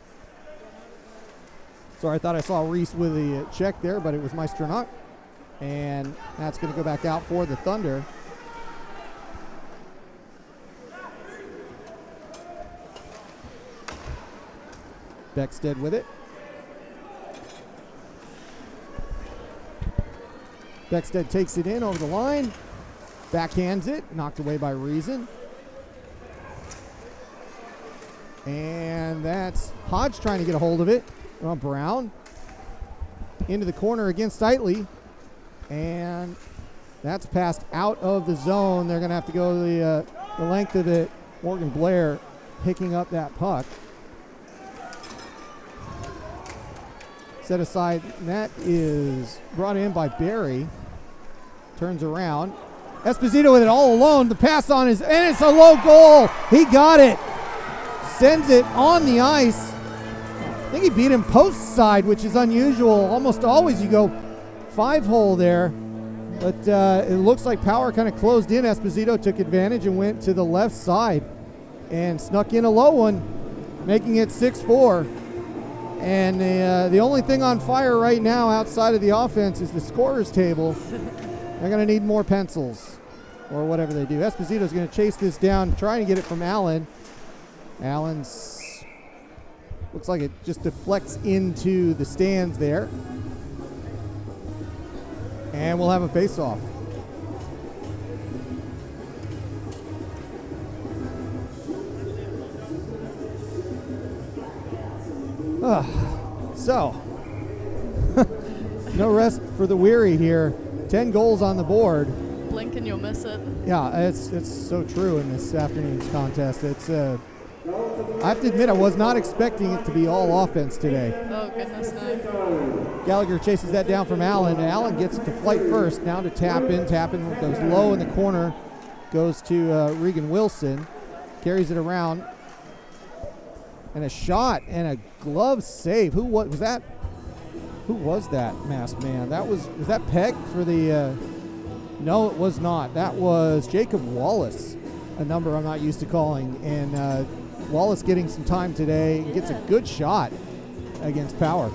So I thought I saw Reese with the check there, but it was Maestronach. And that's going to go back out for the Thunder. Beckstead with it. Beckstead takes it in over the line. Backhands it. Knocked away by Reason. And that's Hodge trying to get a hold of it. Brown. Into the corner against Eitley. And that's passed out of the zone. They're going to have to go the length of it. Morgan Blair picking up that puck. Set aside, and that is brought in by Barry. Turns around. Esposito with it all alone. The pass on is, and it's a low goal. He got it. Sends it on the ice. I think he beat him post side, which is unusual. Almost always you go 5-hole there. But it looks like power kind of closed in. Esposito took advantage and went to the left side and snuck in a low one, making it 6-4. And the only thing on fire right now outside of the offense is the scorer's table. They're going to need more pencils or whatever they do. Esposito's going to chase this down, trying to get it from Allen. Allen's looks like it just deflects into the stands there. And we'll have a face-off. So, no rest for the weary here. 10 goals on the board. Blink and you'll miss it. Yeah, it's so true in this afternoon's contest. It's I have to admit, I was not expecting it to be all offense today. Oh, goodness, no. Gallagher chases that down from Allen. Allen gets it to flight first. Now to Tappan. Tappan goes low in the corner. Goes to Regan Wilson. Carries it around. And a shot and a glove save. Who was that? Who was that masked man? Was that Peck for the? No, it was not. That was Jacob Wallace, a number I'm not used to calling. And Wallace getting some time today. Gets a good shot against Power.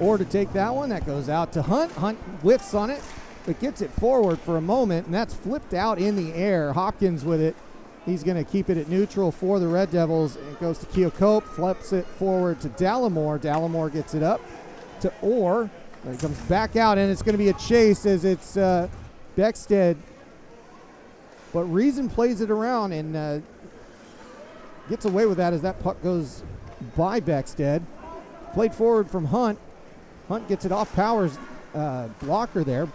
Or to take that one, that goes out to Hunt. Hunt whiffs on it, but gets it forward for a moment, and that's flipped out in the air. Hopkins with it. He's going to keep it at neutral for the Red Devils. It goes to Keocope, flips it forward to Dallimore. Dallimore gets it up to Orr. It comes back out, and it's going to be a chase as it's Beckstead. But Reason plays it around and gets away with that as that puck goes by Beckstead. Played forward from Hunt. Hunt gets it off Power's blocker there.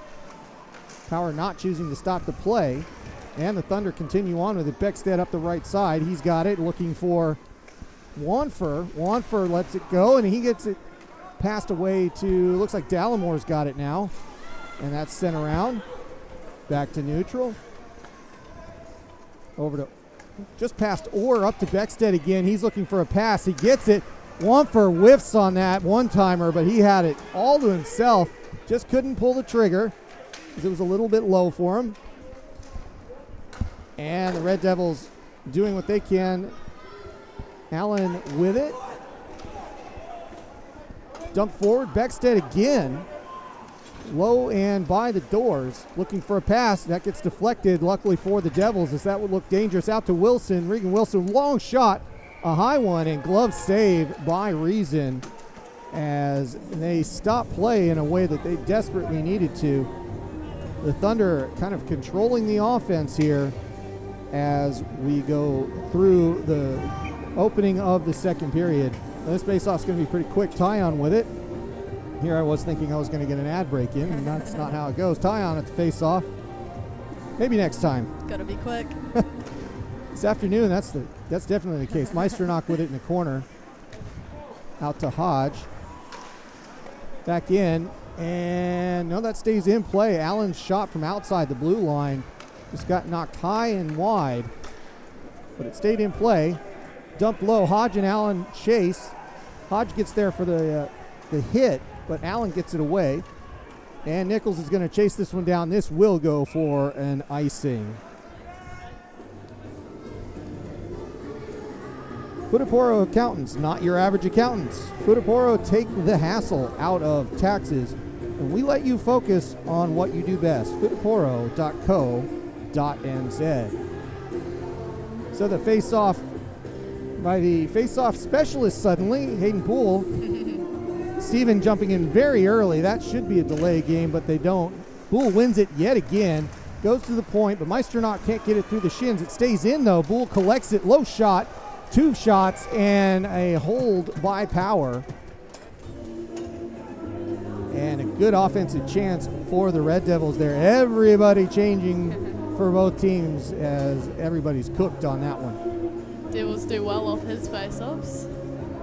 Power not choosing to stop the play. And the Thunder continue on with it. Beckstead up the right side. He's got it, looking for Wanfer. Wanfer lets it go, and he gets it passed away to, looks like Dallimore's got it now. And that's sent around. Back to neutral. Over to, just past Orr, up to Beckstead again. He's looking for a pass. He gets it. Wanfer whiffs on that one-timer, but he had it all to himself. Just couldn't pull the trigger because it was a little bit low for him. And the Red Devils doing what they can. Allen with it. Dump forward. Beckstead again. Low and by the doors. Looking for a pass. That gets deflected, luckily for the Devils, as that would look dangerous. Out to Wilson. Regan Wilson, long shot. A high one, and glove save by Reason as they stop play in a way that they desperately needed to. The Thunder kind of controlling the offense here as we go through the opening of the second period. This face-off's going to be pretty quick. Tyon with it. Here I was thinking I was going to get an ad break in, and that's not how it goes. Tyon at the face-off. Maybe next time. Got to be quick. This afternoon, that's definitely the case. Meisternock with it in the corner. Out to Hodge. Back in. And no, that stays in play. Allen's shot from outside the blue line just got knocked high and wide. But it stayed in play. Dumped low. Hodge and Allen chase. Hodge gets there for the hit, but Allen gets it away. And Nichols is going to chase this one down. This will go for an icing. Futaporo Accountants, not your average accountants. Futaporo take the hassle out of taxes, and we let you focus on what you do best. Futaporo.co.nz. So the face-off by the face-off specialist suddenly, Hayden Poole. Steven jumping in very early. That should be a delay game, but they don't. Poole wins it yet again. Goes to the point, but Meisternock can't get it through the shins. It stays in, though. Poole collects it. Low shot. 2 shots and a hold by Power. And a good offensive chance for the Red Devils there. Everybody changing for both teams as everybody's cooked on that one. Devils do well off his face-offs.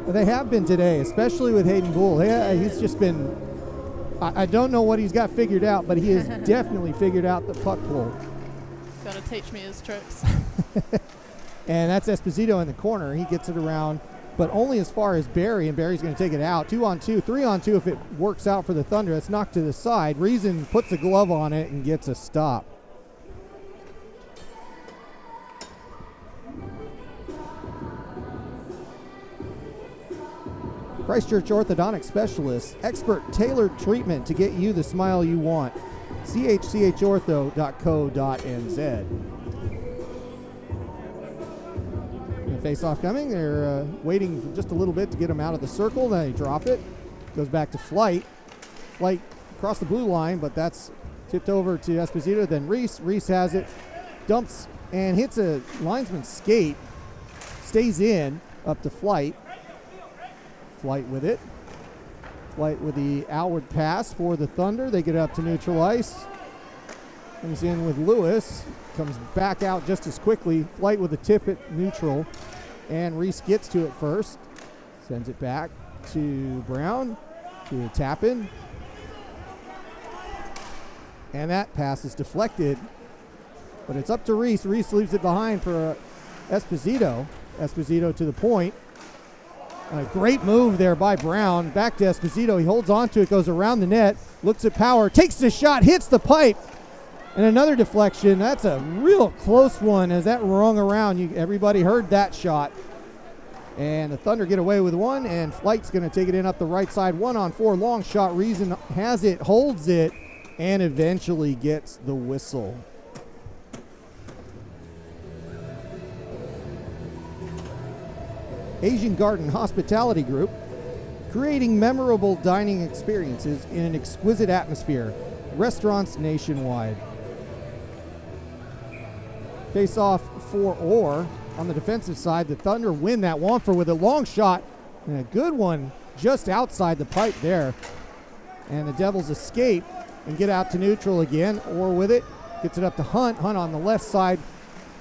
They have been today, especially with Hayden Poole. He's just been, I don't know what he's got figured out, but he has definitely figured out the puck pull. Got to teach me his tricks. And that's Esposito in the corner. He gets it around, but only as far as Barry, and Barry's going to take it out. 2-on-2, 3-on-2 if it works out for the Thunder. That's knocked to the side. Reason puts a glove on it and gets a stop. Christchurch orthodontic specialists, expert tailored treatment to get you the smile you want. chchortho.co.nz. Face-off coming. They're waiting for just a little bit to get him out of the circle. Then they drop it. Goes back to Flight. Flight across the blue line, but that's tipped over to Esposito. Then Reese. Reese has it. Dumps and hits a linesman's skate. Stays in up to Flight. Flight with it. Flight with the outward pass for the Thunder. They get up to neutral ice. Comes in with Lewis. Comes back out just as quickly. Flight with a tip at neutral. And Reese gets to it first. Sends it back to Brown. To Tappan. And that pass is deflected. But it's up to Reese. Reese leaves it behind for Esposito. Esposito to the point. A great move there by Brown. Back to Esposito. He holds on to it, goes around the net, looks at Power, takes the shot, hits the pipe. And another deflection. That's a real close one as that rung around. Everybody heard that shot. And the Thunder get away with one, and Flight's going to take it in up the right side. 1-on-4, long shot. Reason has it, holds it, and eventually gets the whistle. Asian Garden Hospitality Group, creating memorable dining experiences in an exquisite atmosphere. Restaurants nationwide. Face off for Orr. On the defensive side, the Thunder win that. Wamfer with a long shot and a good one just outside the pipe there. And the Devils escape and get out to neutral again. Orr with it, gets it up to Hunt. Hunt on the left side,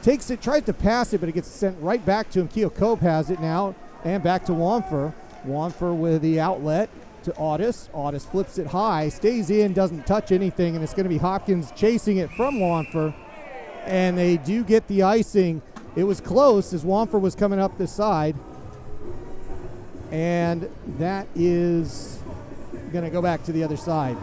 takes it, tries to pass it, but it gets sent right back to him. Keo Cope has it now, and back to Wamfer. Wamfer with the outlet to Audis. Audis flips it high, stays in, doesn't touch anything, and it's going to be Hopkins chasing it from Wamfer. And they do get the icing. It was close as Wamfer was coming up the side. And that is going to go back to the other side.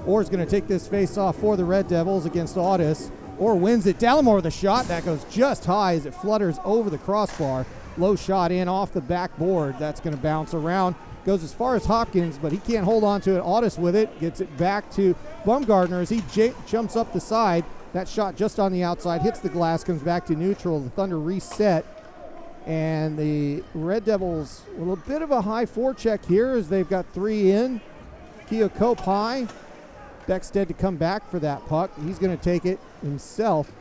Orr's going to take this face off for the Red Devils against Audis. Orr wins it. Dallimore with a shot. That goes just high as it flutters over the crossbar. Low shot in off the backboard. That's going to bounce around. Goes as far as Hopkins, but he can't hold on to it. Audis with it. Gets it back to Bumgardner as he jumps up the side. That shot just on the outside. Hits the glass. Comes back to neutral. The Thunder reset. And the Red Devils, a little bit of a high forecheck here as they've got three in. Keo Cope high. Beckstead to come back for that puck. He's going to take it himself.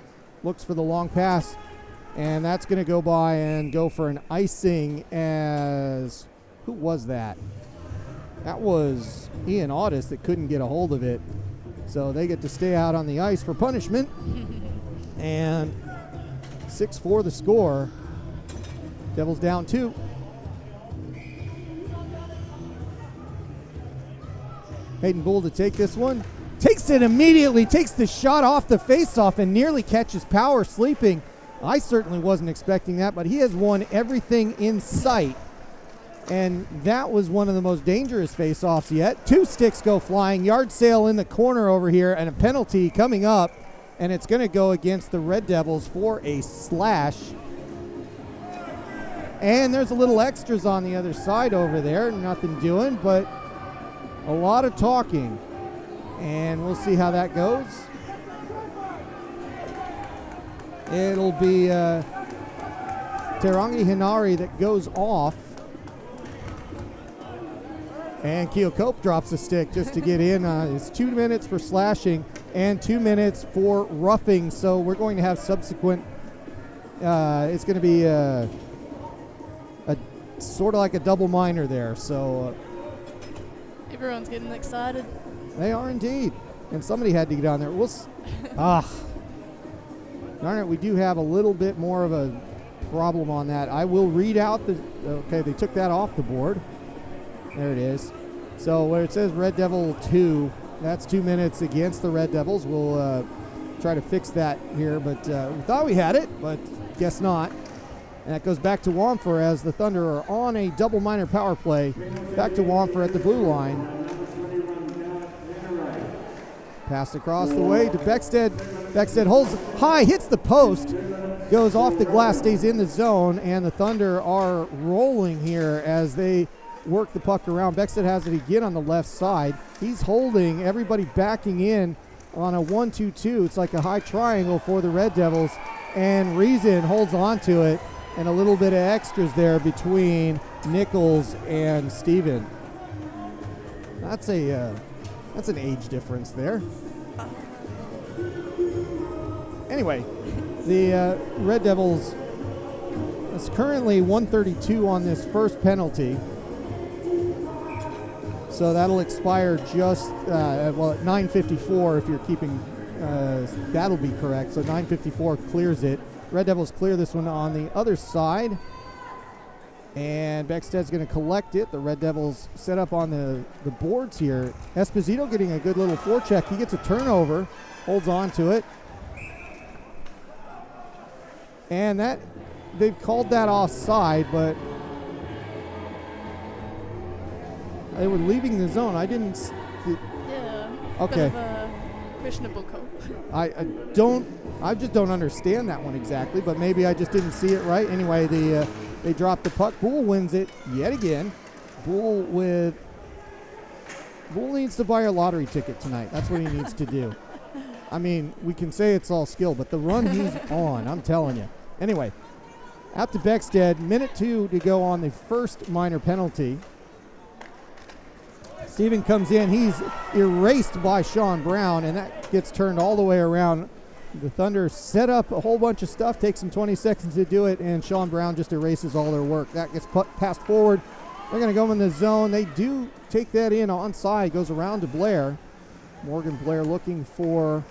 Looks for the long pass. And that's going to go by and go for an icing as... Who was that? That was Ian Audis that couldn't get a hold of it. So they get to stay out on the ice for punishment. And 6-4 the score. Devils down 2. Hayden Bull to take this one. Takes it immediately, takes the shot off the faceoff and nearly catches Power sleeping. I certainly wasn't expecting that, but he has won everything in sight. And that was one of the most dangerous faceoffs yet. 2 sticks go flying. Yard sale in the corner over here and a penalty coming up. And it's going to go against the Red Devils for a slash. And there's a little extras on the other side over there. Nothing doing, but a lot of talking. And we'll see how that goes. It'll be Terangi Hinari that goes off. And Keo Cope drops a stick just to get in. It's 2 minutes for slashing and 2 minutes for roughing. So we're going to have subsequent, it's going to be a sort of like a double minor there. So Everyone's getting excited. They are indeed. And somebody had to get on there. Darn it, we do have a little bit more of a problem on that. I will read out the, okay, they took that off the board. There it is. So where it says Red Devil 2, that's 2 minutes against the Red Devils. We'll try to fix that here, but we thought we had it, but guess not. And that goes back to Wamfer as the Thunder are on a double minor power play. Back to Wamfer at the blue line. Pass across the way to Beckstead. Beckstead holds high, hits the post, goes off the glass, stays in the zone, and the Thunder are rolling here as they work the puck around. Beckstead has it again on the left side. He's holding everybody backing in on a 1-2-2. It's like a high triangle for the Red Devils, and Reason holds on to it, and a little bit of extras there between Nichols and Steven. That's an age difference there. Anyway, the Red Devils, it's currently 132 on this first penalty. So that'll expire just, at 9:54 if you're keeping, that'll be correct. So 9:54 clears it. Red Devils clear this one on the other side. And Beckstead's going to collect it. The Red Devils set up on the boards here. Esposito getting a good little forecheck. He gets a turnover, holds on to it. And that, they've called that offside, but they were leaving the zone. I didn't. Yeah. Okay. Bit of a questionable call. I just don't understand that one exactly, but maybe I just didn't see it right. Anyway, they dropped the puck. Bull wins it yet again. Bull needs to buy a lottery ticket tonight. That's what he needs to do. I mean, we can say it's all skill, but the run he's on, I'm telling you. Anyway, out to Beckstead. Minute 2 to go on the first minor penalty. Steven comes in. He's erased by Sean Brown, and that gets turned all the way around. The Thunder set up a whole bunch of stuff, takes them 20 seconds to do it, and Sean Brown just erases all their work. That gets passed forward. They're going to go in the zone. They do take that in onside, goes around to Blair. Morgan Blair looking for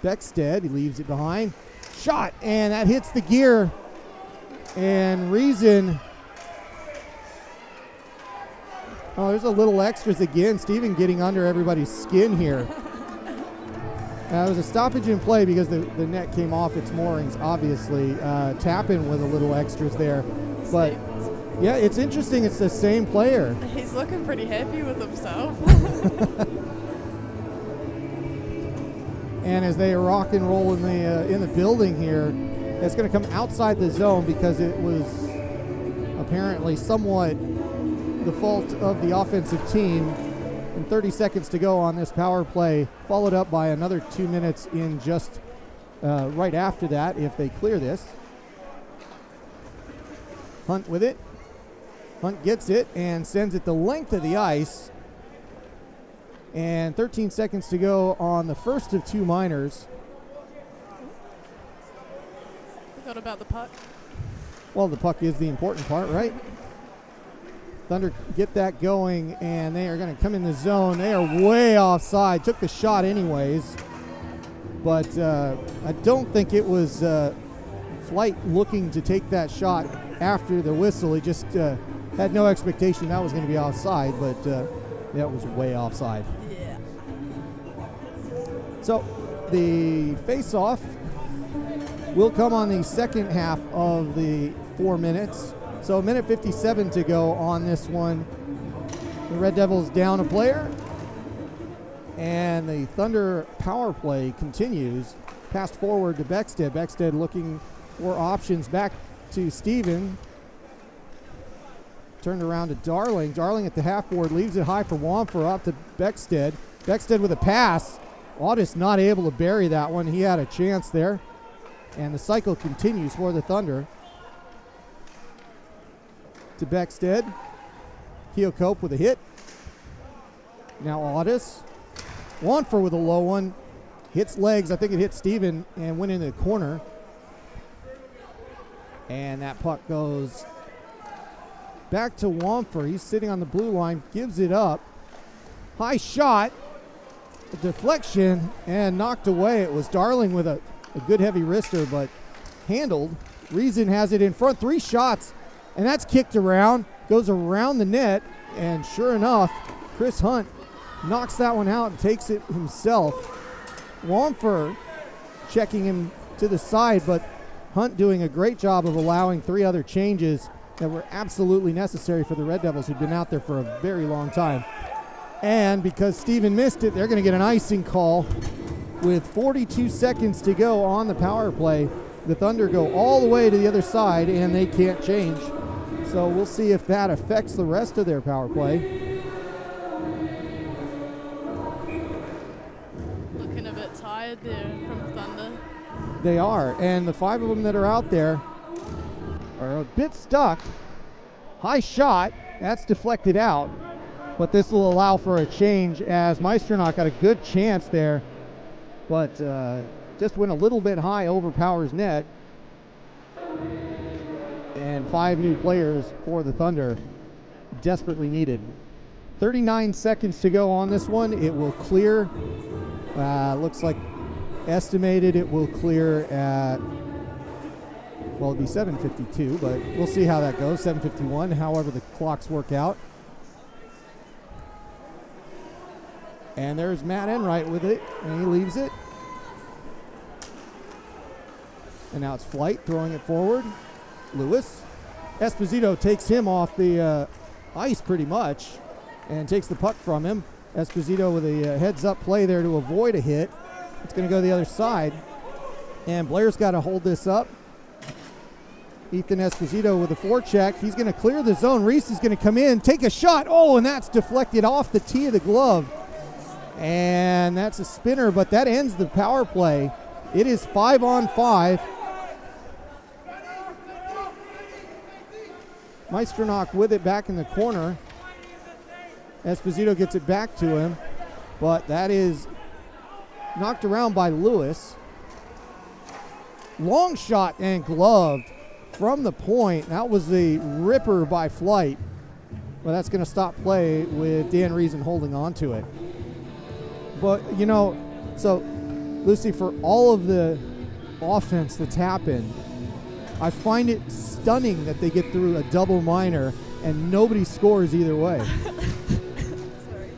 Beckstead. He leaves it behind. Shot, and that hits the gear. And Reason. Oh, there's a little extras again. Steven getting under everybody's skin here. It was a stoppage in play because the net came off its moorings, obviously. Tapping with a little extras there. But, yeah, it's interesting. It's the same player. He's looking pretty happy with himself. And as they rock and roll in the building here, it's going to come outside the zone because it was apparently somewhat the fault of the offensive team. And 30 seconds to go on this power play, followed up by another 2 minutes in just right after that if they clear this. Hunt with it. Hunt gets it and sends it the length of the ice. And 13 seconds to go on the first of 2 minors. Forgot about the puck. Well, the puck is the important part, right? Thunder get that going, and they are going to come in the zone. They are way offside. Took the shot anyways. But I don't think it was Flight looking to take that shot after the whistle. He just had no expectation that was going to be offside, but that was way offside. Yeah. So the face-off will come on the second half of the 4 minutes. So a minute 57 to go on this one. The Red Devils down a player. And the Thunder power play continues. Passed forward to Beckstead. Beckstead looking for options back to Steven. Turned around to Darling. Darling at the half board leaves it high for Wamfer up to Beckstead. Beckstead with a pass. Audis not able to bury that one. He had a chance there. And the cycle continues for the Thunder. To Beckstead. Keocope with a hit. Now Audis. Wamfer with a low one. Hits legs. I think it hit Steven and went into the corner. And that puck goes back to Wamfer. He's sitting on the blue line. Gives it up. High shot. A deflection and knocked away. It was Darling with a good heavy wrister, but handled. Reason has it in front. 3 shots. And that's kicked around. Goes around the net. And sure enough, Chris Hunt knocks that one out and takes it himself. Wamfer checking him to the side, but Hunt doing a great job of allowing 3 other changes that were absolutely necessary for the Red Devils, who'd been out there for a very long time. And because Steven missed it, they're going to get an icing call with 42 seconds to go on the power play. The Thunder go all the way to the other side, and they can't change. So we'll see if that affects the rest of their power play. Looking a bit tired there from Thunder. They are, and the 5 of them that are out there are a bit stuck. High shot, that's deflected out, but this will allow for a change as Maestronach got a good chance there, but just went a little bit high over Power's net. And 5 new players for the Thunder, desperately needed. 39 seconds to go on this one. It will clear. Looks like estimated it will clear at, well, it'd be 7:52, but we'll see how that goes. 7:51, however the clocks work out. And there's Matt Enright with it, and he leaves it. And now it's Flight throwing it forward. Lewis. Esposito takes him off the ice pretty much and takes the puck from him. Esposito with a heads-up play there to avoid a hit. It's going to go the other side. And Blair's got to hold this up. Ethan Esposito with a forecheck. He's going to clear the zone. Reese is going to come in, take a shot. Oh, and that's deflected off the tee of the glove. And that's a spinner, but that ends the power play. It is 5-on-5. Maestronach with it back in the corner. Esposito gets it back to him, but that is knocked around by Lewis. Long shot and gloved from the point. That was the ripper by Flight. Well, that's going to stop play with Dan Reason holding on to it. But, you know, so, Lucy, for all of the offense that's happened, I find it stunning that they get through a double minor and nobody scores either way. Sorry.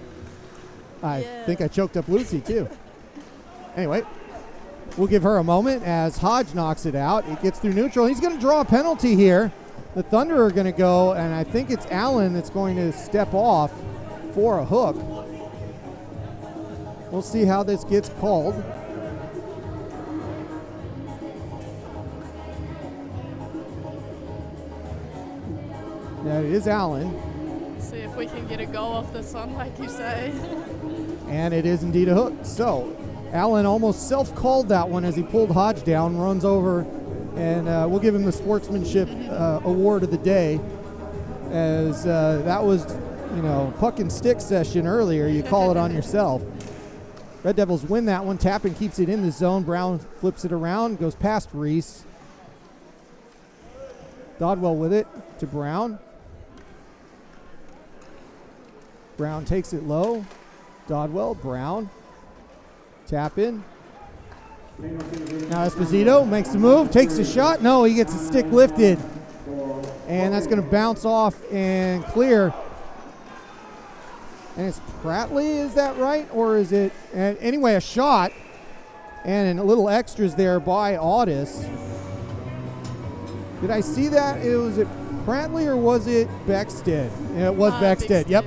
I think I choked up Lucy, too. Anyway, we'll give her a moment as Hodge knocks it out. It gets through neutral. He's going to draw a penalty here. The Thunder are going to go, and I think it's Allen that's going to step off for a hook. We'll see how this gets called. That is Allen. See if we can get a goal off this one, like you say. And it is indeed a hook. So Allen almost self-called that one as he pulled Hodge down, runs over, and we'll give him the sportsmanship award of the day, as that was, you know, puck and stick session earlier. You call it on yourself. Red Devils win that one. Tappan keeps it in the zone. Brown flips it around, goes past Reese. Dodwell with it to Brown. Brown takes it low. Dodwell, Brown. Tappan. Now Esposito makes the move, takes a shot. No, he gets the stick lifted. And that's going to bounce off and clear. And it's Pratley, is that right? Or is it, anyway, a shot. And a little extras there by Audis. Did I see that? Was it Pratley or was it Beckstead? Yeah, it was Beckstead. Yep.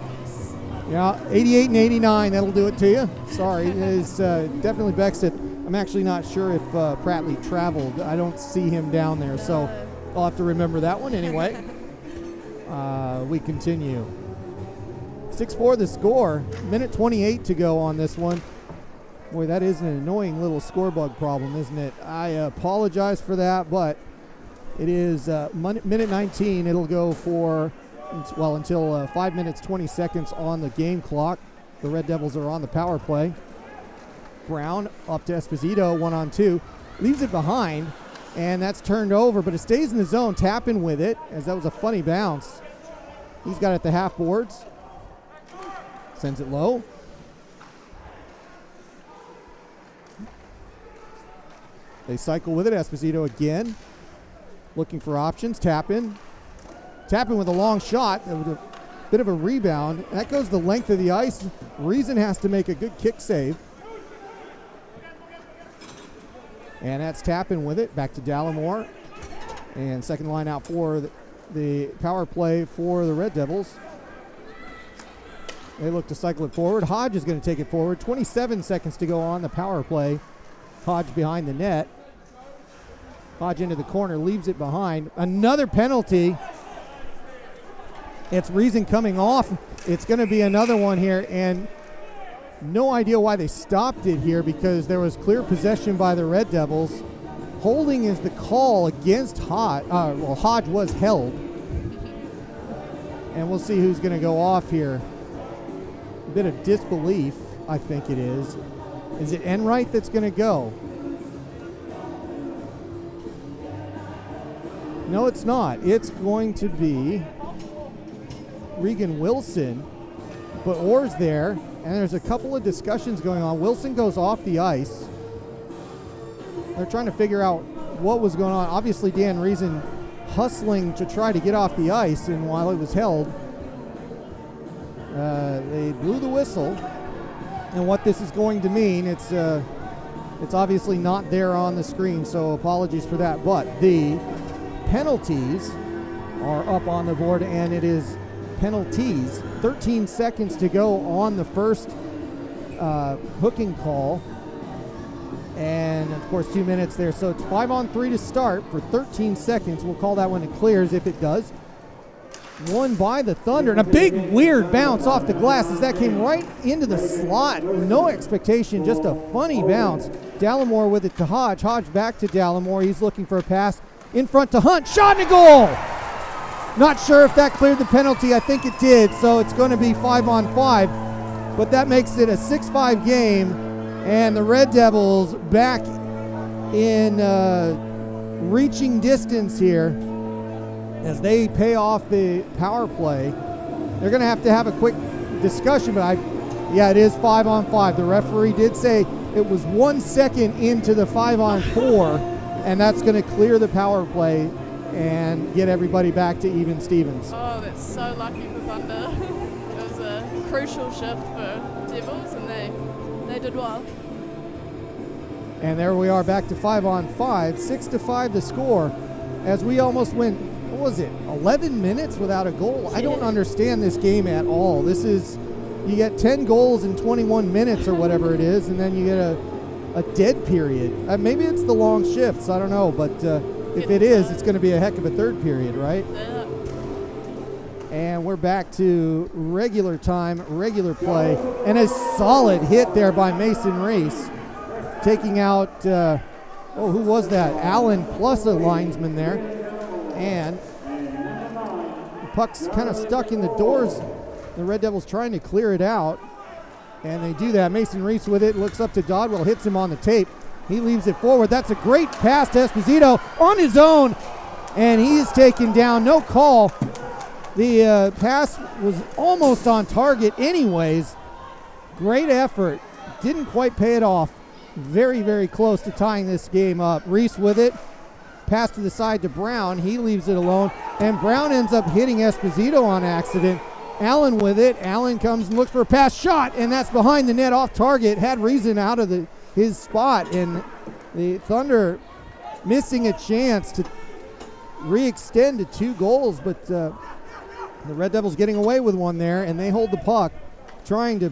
Yeah, 88 and 89, that'll do it to you. Sorry, it's definitely Beckstead. I'm actually not sure if Pratley traveled. I don't see him down there, so I'll have to remember that one anyway. We continue. 6-4 the score. Minute 28 to go on this one. Boy, that is an annoying little score bug problem, isn't it? I apologize for that, but it is minute 19. It'll go for, well, until 5 minutes, 20 seconds on the game clock. The Red Devils are on the power play. Brown up to Esposito, 1-on-2. Leaves it behind, and that's turned over, but it stays in the zone. Tappan with it, as that was a funny bounce. He's got it at the half boards. Sends it low. They cycle with it. Esposito again. Looking for options. Tappan. Tappan with a long shot. With a bit of a rebound. That goes the length of the ice. Reason has to make a good kick save. And that's Tappan with it. Back to Dallimore. And second line out for the power play for the Red Devils. They look to cycle it forward. Hodge is going to take it forward. 27 seconds to go on the power play. Hodge behind the net. Hodge into the corner, leaves it behind. Another penalty. It's Reason coming off. It's going to be another one here, and no idea why they stopped it here because there was clear possession by the Red Devils. Holding is the call against Hodge. Well, Hodge was held. And we'll see who's going to go off here. A bit of disbelief, I think it is. Is it Enright that's going to go? No, it's not. It's going to be Regan Wilson, but Orr's there, and there's a couple of discussions going on. Wilson goes off the ice. They're trying to figure out what was going on. Obviously, Dan Reason hustling to try to get off the ice, and while it was held, they blew the whistle. And what this is going to mean, it's obviously not there on the screen, so apologies for that. But the penalties are up on the board, and it is penalties. 13 seconds to go on the first hooking call. And, of course, 2 minutes there. So it's 5-on-3 to start for 13 seconds. We'll call that when it clears if it does. Won by the Thunder. And a big, weird bounce off the glass as that came right into the slot. No expectation, just a funny bounce. Dallimore with it to Hodge. Hodge back to Dallimore. He's looking for a pass in front to Hunt. Shot and a goal! Not sure if that cleared the penalty. I think it did. So it's going to be 5-on-5. But that makes it a 6-5 game. And the Red Devils back in reaching distance here as they pay off the power play. They're going to have a quick discussion, but yeah, it is 5-on-5. The referee did say it was 1 second into the 5-on-4, and that's going to clear the power play and get everybody back to even Stevens. Oh, that's so lucky for Thunder. It was a crucial shift for Devils, and they did well. And there we are back to 5-on-5. 6-5 the score as we almost went, what was it, 11 minutes without a goal? I don't understand this game at all. This is, you get 10 goals in 21 minutes or whatever it is, and then you get a dead period. Maybe it's the long shifts, I don't know, but if it is, it's going to be a heck of a third period, right? Yeah. And we're back to regular time, regular play, and a solid hit there by Mason Reese, taking out, who was that? Allen plus a linesman there. And the puck's kind of stuck in the doors. The Red Devils trying to clear it out, and they do that. Mason Reese with it, looks up to Dodwell, hits him on the tape. He leaves it forward. That's a great pass to Esposito on his own, and he's taken down. No call. The pass was almost on target anyways. Great effort. Didn't quite pay it off. Very, very close to tying this game up. Reese with it. Pass to the side to Brown. He leaves it alone, and Brown ends up hitting Esposito on accident. Allen with it. Allen comes and looks for a pass, shot, and that's behind the net off target. Had Reason out of his spot, and the Thunder missing a chance to re-extend to 2 goals, but the Red Devils getting away with one there, and they hold the puck, trying to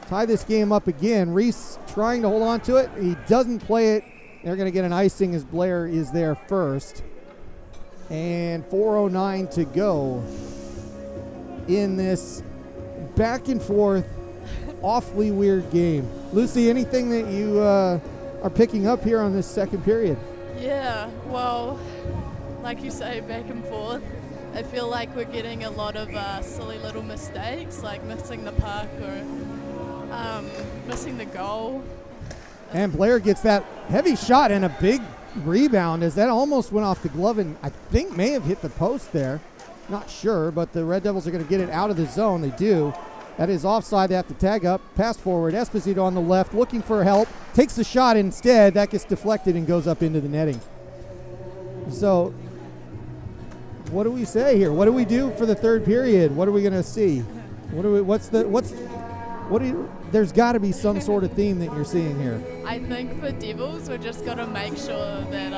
tie this game up again. Reese trying to hold on to it. He doesn't play it. They're going to get an icing as Blair is there first. And 4:09 to go in this back and forth, awfully weird game. Lucy, anything that you are picking up here on this second period? Yeah, well, like you say, back and forth. I feel like we're getting a lot of silly little mistakes, like missing the puck or missing the goal. And Blair gets that heavy shot and a big rebound as that almost went off the glove and I think may have hit the post there. Not sure, but the Red Devils are going to get it out of the zone. They do. That is offside. They have to tag up. Pass forward. Esposito on the left looking for help. Takes the shot instead. That gets deflected and goes up into the netting. So what do we say here? What do we do for the third period? What are we going to see? There's got to be some sort of theme that you're seeing here. I think for Devils, we're just got to make sure that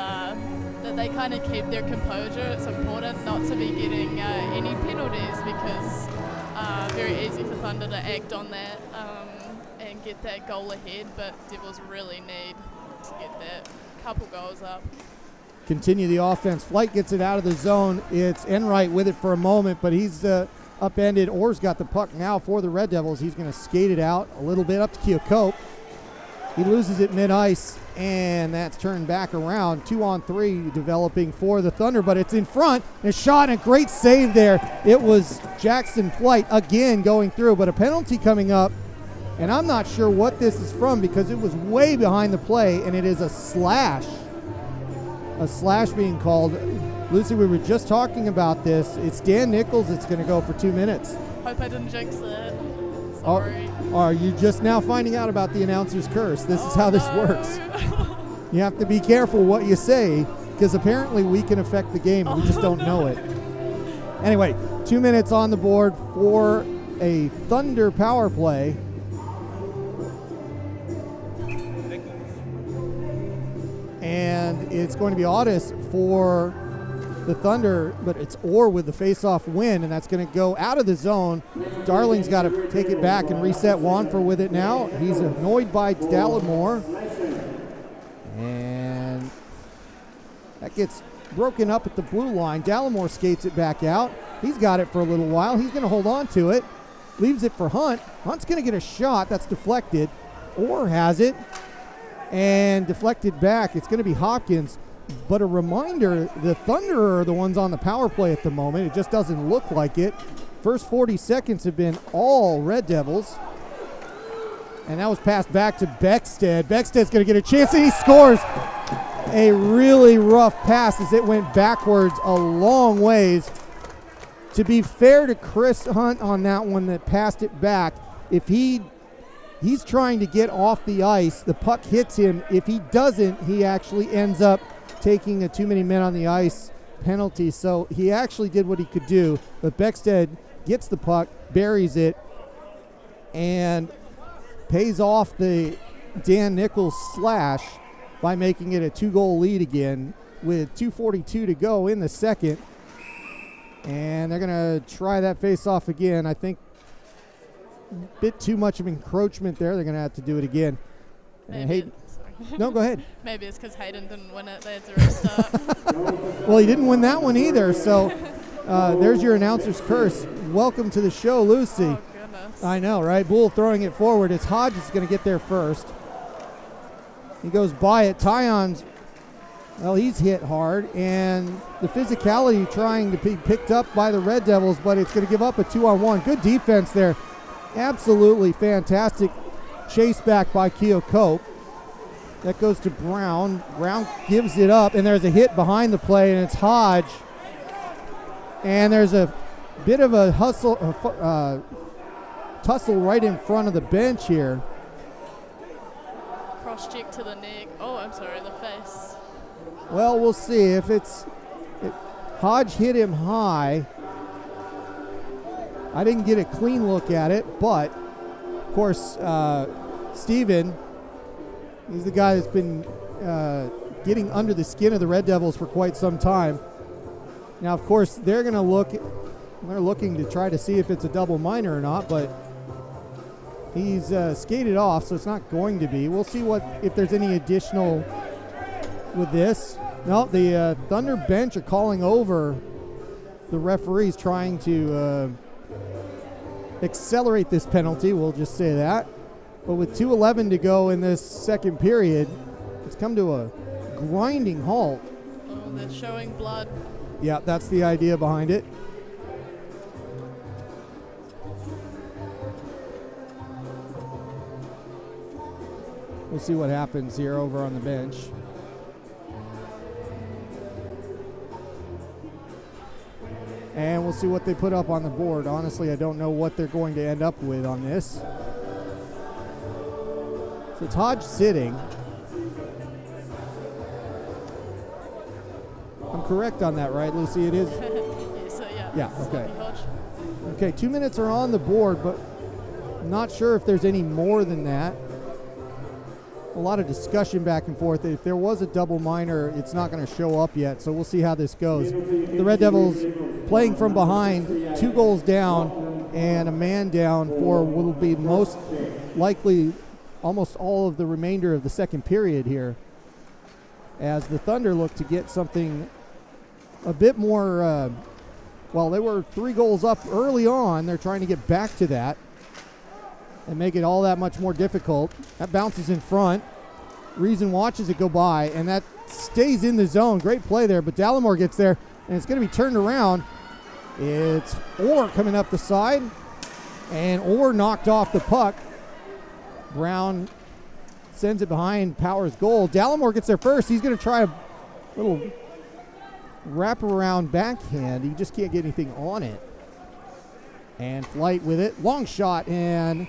they kind of keep their composure. It's important not to be getting any penalties because very easy for Thunder to act on that and get that goal ahead, but Devils really need to get that couple goals up. Continue the offense. Flight gets it out of the zone. It's Enright with it for a moment, but he's upended. Orr's got the puck now for the Red Devils. He's going to skate it out a little bit up to Keokuk. He loses it mid-ice, and that's turned back around. 2-on-3 developing for the Thunder, but it's in front. And a shot and a great save there. It was Jackson Flight again going through, but a penalty coming up. And I'm not sure what this is from because it was way behind the play, and it is a slash. A slash being called. Lucy, we were just talking about this. It's Dan Nichols that's going to go for 2 minutes. Hope I didn't jinx it. Sorry. Are you just now finding out about the announcer's curse? This is how this works. You have to be careful what you say because apparently we can affect the game. We just don't know it. Anyway, 2 minutes on the board for a Thunder power play. And it's going to be Audis for the Thunder, but it's Orr with the face-off win, and that's going to go out of the zone. Darling's got to take it back and reset. Wanfor with it now. He's annoyed by Dallimore. And that gets broken up at the blue line. Dallimore skates it back out. He's got it for a little while. He's going to hold on to it. Leaves it for Hunt. Hunt's going to get a shot. That's deflected. Orr has it. And deflected back. It's going to be Hopkins. But a reminder, the Thunder are the ones on the power play at the moment. It just doesn't look like it. First 40 seconds have been all Red Devils. And that was passed back to Beckstead. Beckstead's going to get a chance, and he scores. A really rough pass as it went backwards a long ways. To be fair to Chris Hunt on that one that passed it back, if he's trying to get off the ice, the puck hits him. If he doesn't, he actually ends up taking a too many men on the ice penalty. So he actually did what he could do, but Beckstead gets the puck, buries it, and pays off the Dan Nichols slash by making it a 2-goal lead again with 2:42 to go in the second. And they're going to try that face-off again. I think a bit too much of encroachment there. They're going to have to do it again. And Hayden, no, go ahead. Maybe it's because Hayden didn't win it. They had to restart. Well, he didn't win that one either. So there's your announcer's curse. Welcome to the show, Lucy. Oh, goodness. I know, right? Bull throwing it forward. It's Hodges going to get there first. He goes by it. Tyon's, well, he's hit hard. And the physicality trying to be picked up by the Red Devils, but it's going to give up a 2-on-1. Good defense there. Absolutely fantastic chase back by Keokuk. That goes to Brown. Brown gives it up, and there's a hit behind the play, and it's Hodge. And there's a bit of a tussle right in front of the bench here. Cross check to the neck. Oh, I'm sorry, the face. Well, we'll see if Hodge hit him high. I didn't get a clean look at it, but of course, Steven, he's the guy that's been getting under the skin of the Red Devils for quite some time. Now, of course, they're looking to try to see if it's a double minor or not, but he's skated off, so it's not going to be. We'll see if there's any additional with this. No, the Thunder bench are calling over the referees, trying to accelerate this penalty. We'll just say that. But with 2:11 to go in this second period, it's come to a grinding halt. Oh, they're showing blood. Yeah, that's the idea behind it. We'll see what happens here over on the bench. And we'll see what they put up on the board. Honestly, I don't know what they're going to end up with on this. So it's Hodge sitting. I'm correct on that, right, Lucy? It is? Yeah, okay. Okay, 2 minutes are on the board, but I'm not sure if there's any more than that. a lot of discussion back and forth. If there was a double minor, it's not going to show up yet, so we'll see how this goes. The Red Devils playing from behind, 2 goals down and a man down for what will be most likely almost all of the remainder of the second period here, as the Thunder look to get something a bit more, well, they were 3 goals up early on. They're trying to get back to that and make it all that much more difficult. That bounces in front. Reason watches it go by, and that stays in the zone. Great play there, but Dallimore gets there, and it's going to be turned around. It's Orr coming up the side, and Orr knocked off the puck. Brown sends it behind Power's goal. Dallimore gets there first. He's going to try a little wraparound backhand. He just can't get anything on it. And Flight with it. Long shot, and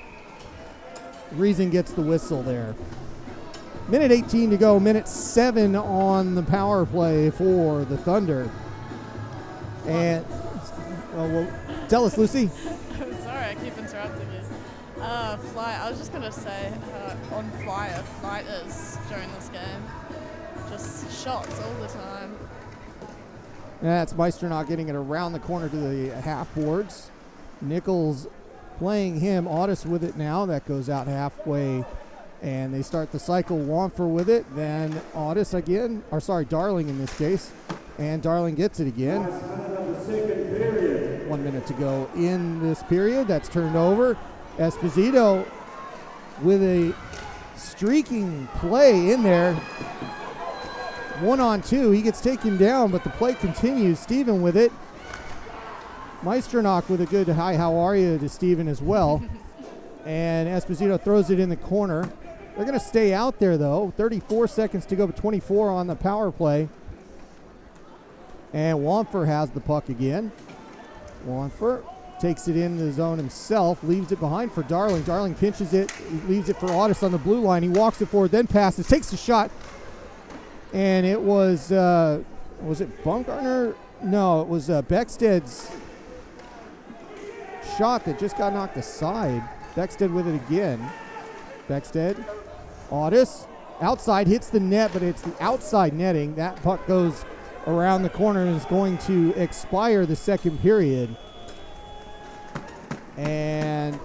Reason gets the whistle there. Minute 18 to go. Minute 7 on the power play for the Thunder. And, well, tell us, Lucy. Sorry, I keep interrupting you. Flight, I was just going to say, on fire Flight is during this game. Just shots all the time. That's Meisternock getting it around the corner to the half boards. Nichols playing him. Otis with it now. That goes out halfway, and they start the cycle. Wamfer with it. Then Otis again, or sorry, Darling in this case. And Darling gets it again. 1 minute to go in this period. That's turned over. Esposito with a streaking play in there. 1-on-2. He gets taken down, but the play continues. Steven with it. Meisternock with a good hi, how are you to Steven as well. And Esposito throws it in the corner. They're going to stay out there, though. 34 seconds to go, but 24 on the power play. And Wamfer has the puck again. Wamfer takes it in the zone himself, leaves it behind for Darling. Darling pinches it, he leaves it for Otis on the blue line. He walks it forward, then passes, takes the shot. And it was it Baumgartner? No, it was Becksted's shot that just got knocked aside. Beckstead with it again. Beckstead, Otis, outside, hits the net, but it's the outside netting. That puck goes around the corner and is going to expire the second period. And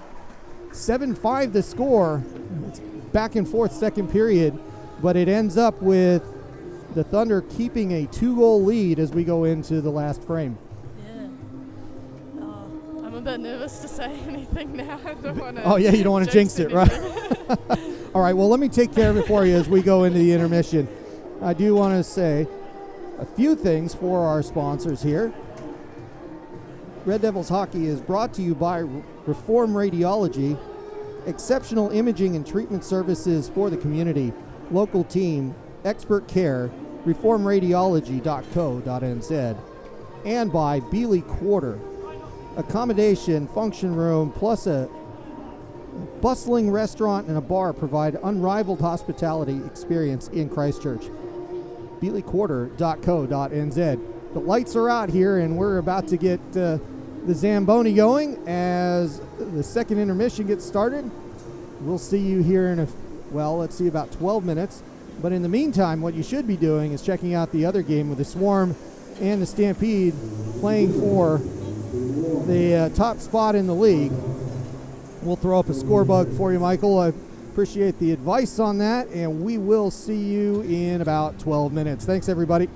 7-5 the score. It's back and forth second period, but it ends up with the Thunder keeping a 2-goal lead as we go into the last frame. Yeah. I'm a bit nervous to say anything now. I don't want to. Oh, yeah, you don't want to jinx it, right? All right, well, let me take care of it for you as we go into the intermission. I do want to say a few things for our sponsors here. Red Devils Hockey is brought to you by Reform Radiology, exceptional imaging and treatment services for the community, local team, expert care, reformradiology.co.nz, and by Beeley Quarter, accommodation, function room, plus a bustling restaurant and a bar provide unrivaled hospitality experience in Christchurch. BeeleyQuarter.co.nz. The lights are out here, and we're about to get the Zamboni going as the second intermission gets started. We'll see you here in let's see, about 12 minutes. But in the meantime, what you should be doing is checking out the other game with the Swarm and the Stampede playing for the top spot in the league. We'll throw up a score bug for you, Michael. I appreciate the advice on that, and we will see you in about 12 minutes. Thanks, everybody.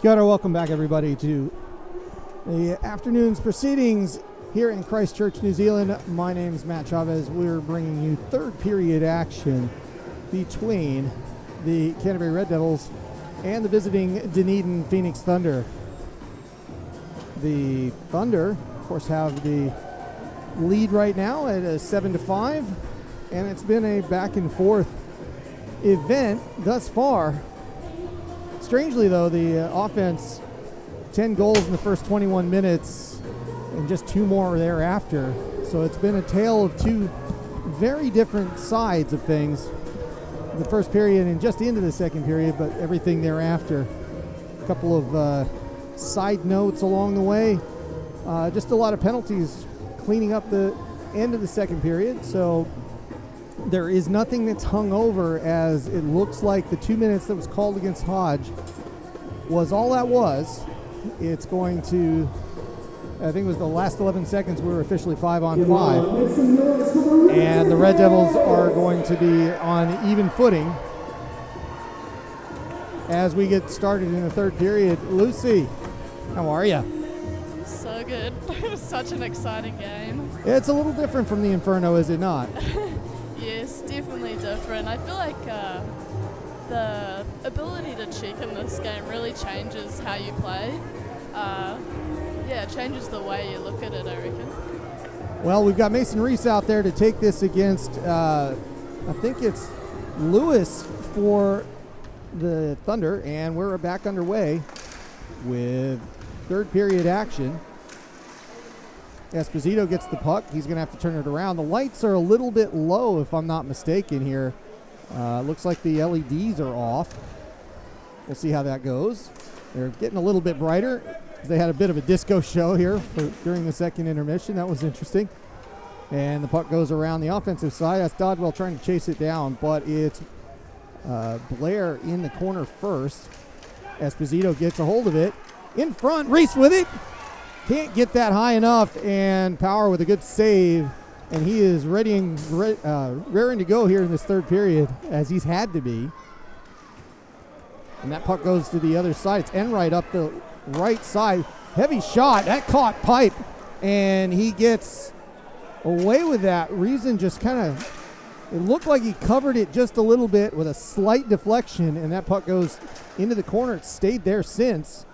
Kia ora, welcome back everybody to the afternoon's proceedings here in Christchurch, New Zealand. My name is Matt Chavez. We're bringing you third period action between the Canterbury Red Devils and the visiting Dunedin Phoenix Thunder. The Thunder, of course, have the lead right now at a 7-5, and it's been a back and forth event thus far. Strangely, though, the offense, 10 goals in the first 21 minutes and just 2 more thereafter. So it's been a tale of 2 very different sides of things. The first period and just into the second period, but everything thereafter. A couple of side notes along the way. Just a lot of penalties cleaning up the end of the second period. So there is nothing that's hung over, as it looks like the 2 minutes that was called against Hodge was all that was. It's going to, I think it was the last 11 seconds, we were officially 5-on-5. And the Red Devils are going to be on even footing as we get started in the third period. Lucy, how are you? So good. Such an exciting game. It's a little different from the Inferno, is it not? Yes, definitely different. I feel like the ability to check in this game really changes how you play. It changes the way you look at it, I reckon. Well, we've got Mason Reese out there to take this against, I think it's Lewis for the Thunder, and we're back underway with third period action. Esposito gets the puck. He's going to have to turn it around. The lights are a little bit low, if I'm not mistaken here. Looks like the LEDs are off. We'll see how that goes. They're getting a little bit brighter. They had a bit of a disco show here during the second intermission. That was interesting. And the puck goes around the offensive side. That's Dodwell trying to chase it down, but it's Blair in the corner first. Esposito gets a hold of it. In front, Reese with it. Can't get that high enough, and Power with a good save. And he is raring to go here in this third period, as he's had to be. And that puck goes to the other side. It's Enright up the right side. Heavy shot. That caught Pipe, and he gets away with that. Reason just kind of, it looked like he covered it just a little bit with a slight deflection, and that puck goes into the corner. It's stayed there since.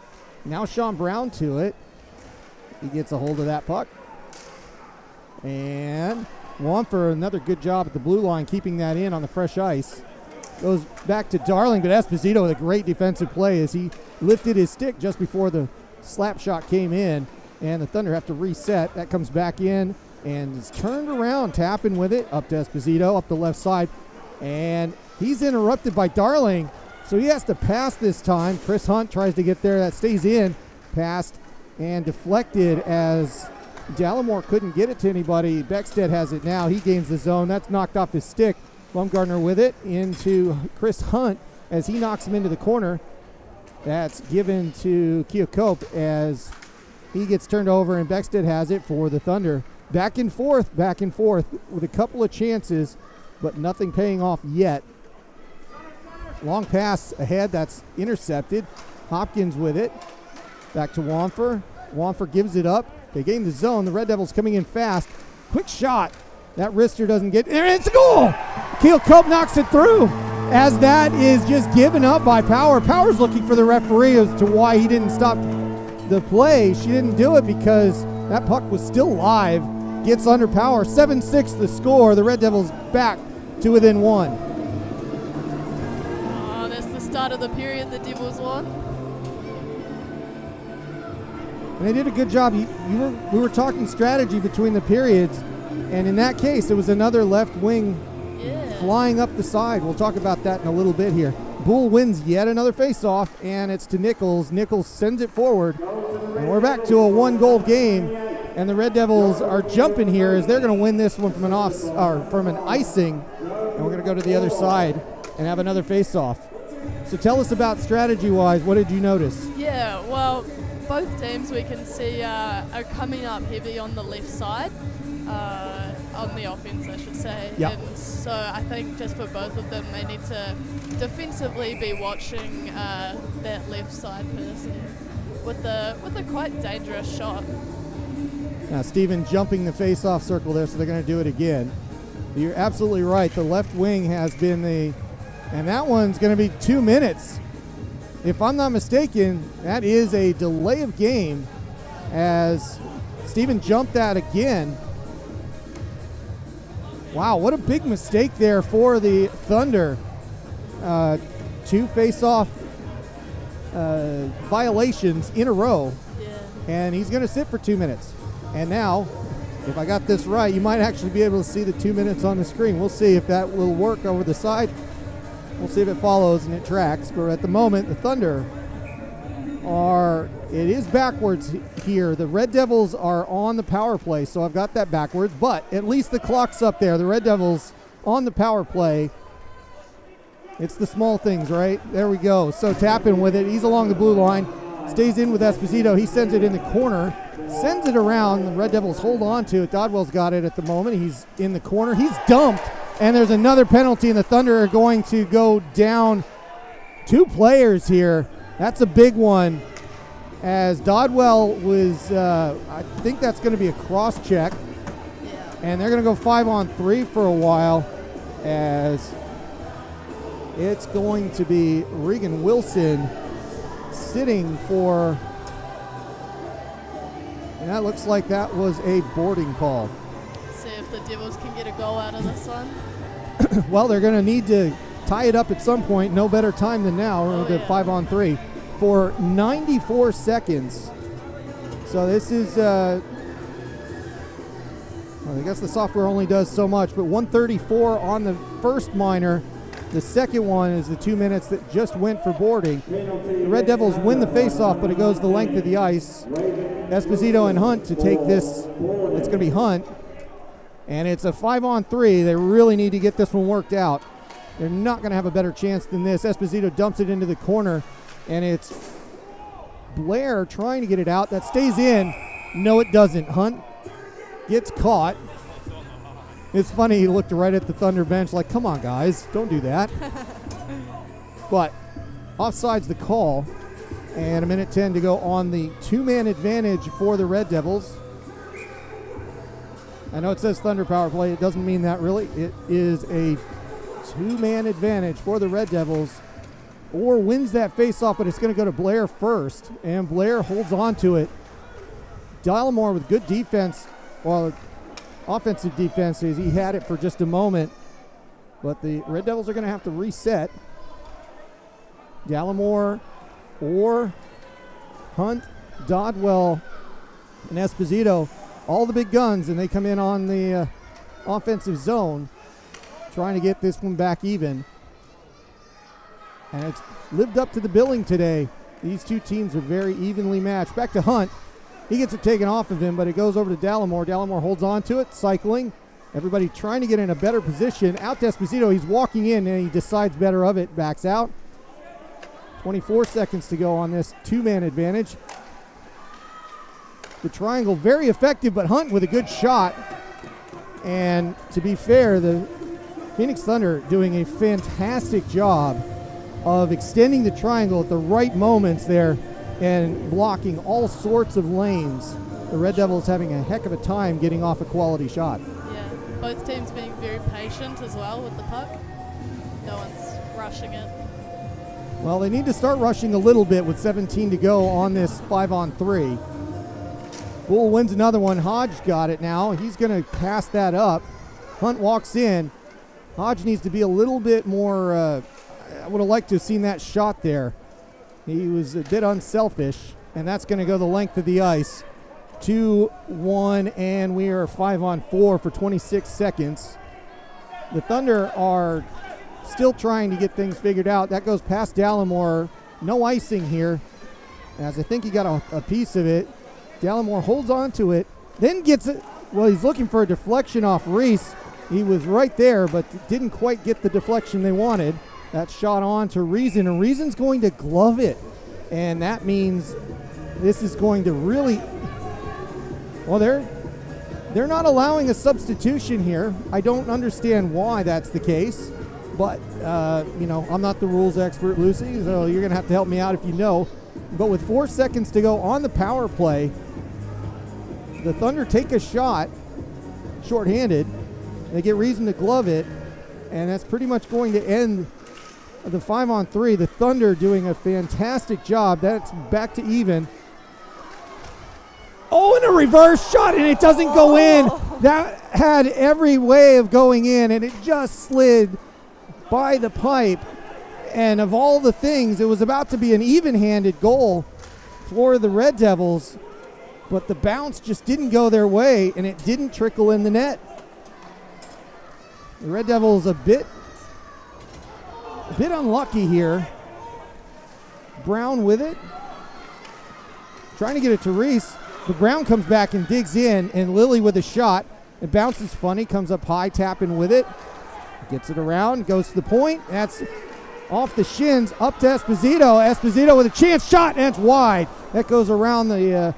Now Sean Brown to it. He gets a hold of that puck. And Wamfer, another good job at the blue line, keeping that in on the fresh ice. Goes back to Darling, but Esposito with a great defensive play as he lifted his stick just before the slap shot came in. And the Thunder have to reset. That comes back in and is turned around, tapping with it up to Esposito, up the left side. And he's interrupted by Darling, so he has to pass this time. Chris Hunt tries to get there. That stays in. Passed and deflected as Dallimore couldn't get it to anybody. Beckstead has it now. He gains the zone. That's knocked off his stick. Baumgartner with it into Chris Hunt as he knocks him into the corner. That's given to Keocope as he gets turned over, and Beckstead has it for the Thunder. Back and forth with a couple of chances, but nothing paying off yet. Long pass ahead. That's intercepted. Hopkins with it. Back to Wamfer. Wamfer gives it up. They gain the zone. The Red Devils coming in fast. Quick shot. That wrister doesn't get, and it's a goal! Keocope knocks it through as that is just given up by Power. Power's looking for the referee as to why he didn't stop the play. She didn't do it because that puck was still live. Gets under Power. 7-6 the score. The Red Devils back to within 1. Oh, that's the start of the period the Devils won. And they did a good job. We were talking strategy between the periods, and in that case, it was another left wing flying up the side. We'll talk about that in a little bit here. Bull wins yet another face-off, and it's to Nichols. Nichols sends it forward, and we're back to a 1-goal game. And the Red Devils are jumping here as they're going to win this one from an icing, and we're going to go to the other side and have another face-off. So tell us about strategy-wise. What did you notice? Yeah, well, both teams we can see are coming up heavy on the left side. on the offense, I should say. Yep. And so I think just for both of them, they need to defensively be watching that left side person with a quite dangerous shot. Now Stephen jumping the face-off circle there, so they're going to do it again. You're absolutely right. The left wing has been and that one's going to be 2 minutes. If I'm not mistaken, that is a delay of game as Stephen jumped that again. Wow, what a big mistake there for the Thunder. 2 face-off violations in a row. Yeah. And he's going to sit for 2 minutes. And now, if I got this right, you might actually be able to see the 2 minutes on the screen. We'll see if that will work over the side. We'll see if it follows and it tracks. But at the moment, the Thunder it is backwards here. The Red Devils are on the power play, so I've got that backwards. But at least the clock's up there. The Red Devils on the power play. It's the small things, right? There we go. So tapping with it. He's along the blue line. Stays in with Esposito. He sends it in the corner. Sends it around. The Red Devils hold on to it. Dodwell's got it at the moment. He's in the corner. He's dumped. And there's another penalty, and the Thunder are going to go down 2 players here. That's a big one. As Dodwell was, I think that's going to be a cross check. Yeah. And they're going to go 5-on-3 for a while, as it's going to be Regan Wilson sitting for, and that looks like that was a boarding call. See if the Devils can get a goal out of this one. Well, they're going to need to tie it up at some point. No better time than now. We're going to 5-on-3 for 94 seconds. So this is, well, I guess the software only does so much, but 134 on the first minor. The second one is the 2 minutes that just went for boarding. The Red Devils win the faceoff, but it goes the length of the ice. Esposito and Hunt to take this. It's going to be Hunt. And it's a 5-on-3. They really need to get this one worked out. They're not going to have a better chance than this. Esposito dumps it into the corner, and it's Blair trying to get it out. That stays in. No, it doesn't. Hunt gets caught. It's funny, he looked right at the Thunder bench like, come on, guys, don't do that. But offside's the call, and 1:10 to go on the 2-man advantage for the Red Devils. I know it says Thunder power play. It doesn't mean that really. It is a 2-man advantage for the Red Devils. Orr wins that faceoff, but it's going to go to Blair first, and Blair holds on to it. Dallimore with good defense, well, offensive defense, as he had it for just a moment, but the Red Devils are going to have to reset. Dallimore, Orr, Hunt, Dodwell, and Esposito, all the big guns, and they come in on the offensive zone, trying to get this one back even. And it's lived up to the billing today. These two teams are very evenly matched. Back to Hunt. He gets it taken off of him, but it goes over to Dallimore. Dallimore holds on to it, cycling. Everybody trying to get in a better position. Out to Esposito. He's walking in, and he decides better of it. Backs out. 24 seconds to go on this 2-man advantage. The triangle very effective, but Hunt with a good shot. And to be fair, the Phoenix Thunder doing a fantastic job of extending the triangle at the right moments there and blocking all sorts of lanes. The Red Devils having a heck of a time getting off a quality shot. Yeah, both teams being very patient as well with the puck. No one's rushing it. Well, they need to start rushing a little bit with 17 to go on this 5-on-3. Bull wins another one. Hodge got it now. He's going to pass that up. Hunt walks in. Hodge needs to be a little bit more, I would have liked to have seen that shot there. He was a bit unselfish, and that's going to go the length of the ice. 2-1, and we are 5-on-4 for 26 seconds. The Thunder are still trying to get things figured out. That goes past Dallimore. No icing here, as I think he got a piece of it. Dallimore holds on to it, then gets it. Well, he's looking for a deflection off Reese. He was right there, but didn't quite get the deflection they wanted. That shot on to Reason, and Reason's going to glove it. And that means this is going to really, well, They're not allowing a substitution here. I don't understand why that's the case, but I'm not the rules expert, Lucy, so you're gonna have to help me out if you know. But with 4 seconds to go on the power play, the Thunder take a shot, shorthanded. They get reason to glove it, and that's pretty much going to end the 5-on-3. The Thunder doing a fantastic job. That's back to even. Oh, and a reverse shot, and it doesn't go in. That had every way of going in, and it just slid by the pipe. And of all the things, it was about to be an even-handed goal for the Red Devils, but the bounce just didn't go their way, and it didn't trickle in the net. The Red Devils a bit unlucky here. Brown with it. Trying to get it to Reese. But Brown comes back and digs in, and Lilly with a shot. It bounces funny, comes up high, tapping with it. Gets it around, goes to the point. That's off the shins, up to Esposito. Esposito with a chance shot, and it's wide. That goes around the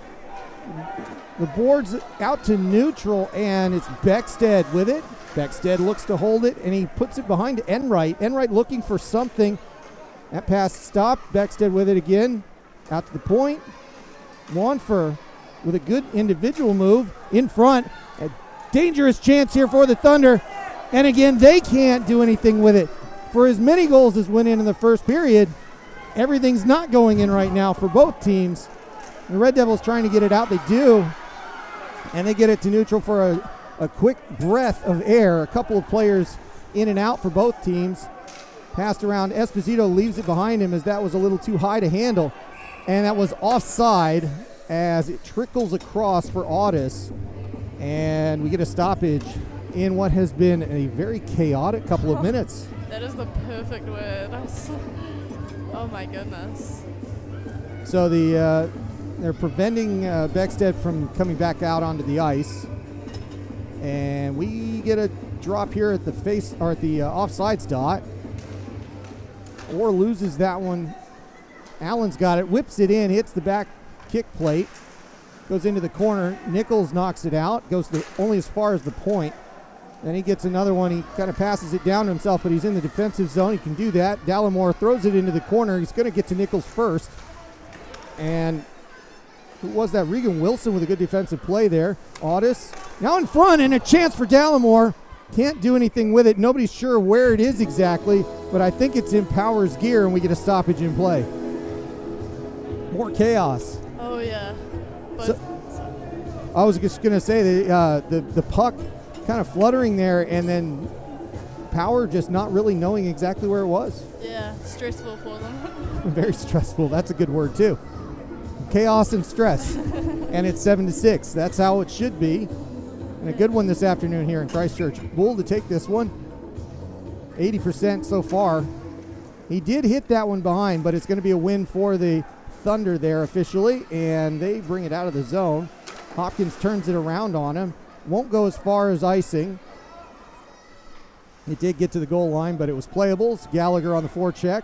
boards out to neutral, and it's Beckstead with it. Beckstead looks to hold it, and he puts it behind Enright. Enright looking for something. That pass stopped. Beckstead with it again. Out to the point. Wanfer with a good individual move in front. A dangerous chance here for the Thunder. And again, they can't do anything with it. For as many goals as went in the first period, everything's not going in right now for both teams. The Red Devils trying to get it out. They do. And they get it to neutral for a quick breath of air. A couple of players in and out for both teams. Passed around. Esposito leaves it behind him as that was a little too high to handle. And that was offside as it trickles across for Audis. And we get a stoppage in what has been a very chaotic couple of minutes. That is the perfect word. Oh my goodness. So they're preventing Beckstead from coming back out onto the ice. And we get a drop here at the offsides dot. Orr loses that one. Allen's got it, whips it in, hits the back kick plate, goes into the corner. Nichols knocks it out, goes only as far as the point. Then he gets another one. He kind of passes it down to himself, but he's in the defensive zone. He can do that. Dallimore throws it into the corner. He's going to get to Nichols first. And who was that? Regan Wilson with a good defensive play there. Audis now in front, and a chance for Dallimore. Can't do anything with it. Nobody's sure where it is exactly, but I think it's in Powers' gear, and we get a stoppage in play. More chaos. Oh, yeah. I was just going to say the puck kind of fluttering there, and then Power just not really knowing exactly where it was. Yeah, stressful for them. Very stressful. That's a good word, too. Chaos and stress. And it's 7-6. That's how it should be. And a good one this afternoon here in Christchurch. Bull to take this one. 80% so far. He did hit that one behind, but it's going to be a win for the Thunder there officially, and they bring it out of the zone. Hopkins turns it around on him. Won't go as far as icing. It did get to the goal line, but it was playable. It's Gallagher on the forecheck.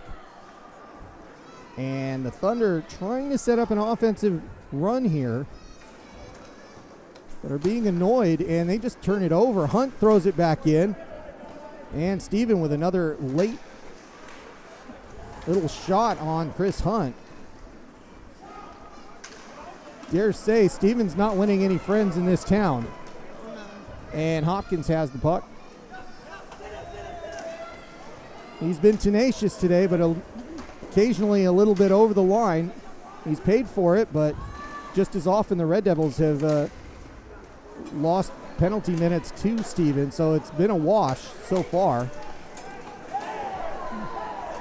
And the Thunder trying to set up an offensive run here, but are being annoyed, and they just turn it over. Hunt throws it back in, and Steven with another late little shot on Chris Hunt. Dare say Steven's not winning any friends in this town. And Hopkins has the puck. He's been tenacious today, but occasionally a little bit over the line. He's paid for it, but just as often the Red Devils have lost penalty minutes to Steven, so it's been a wash so far.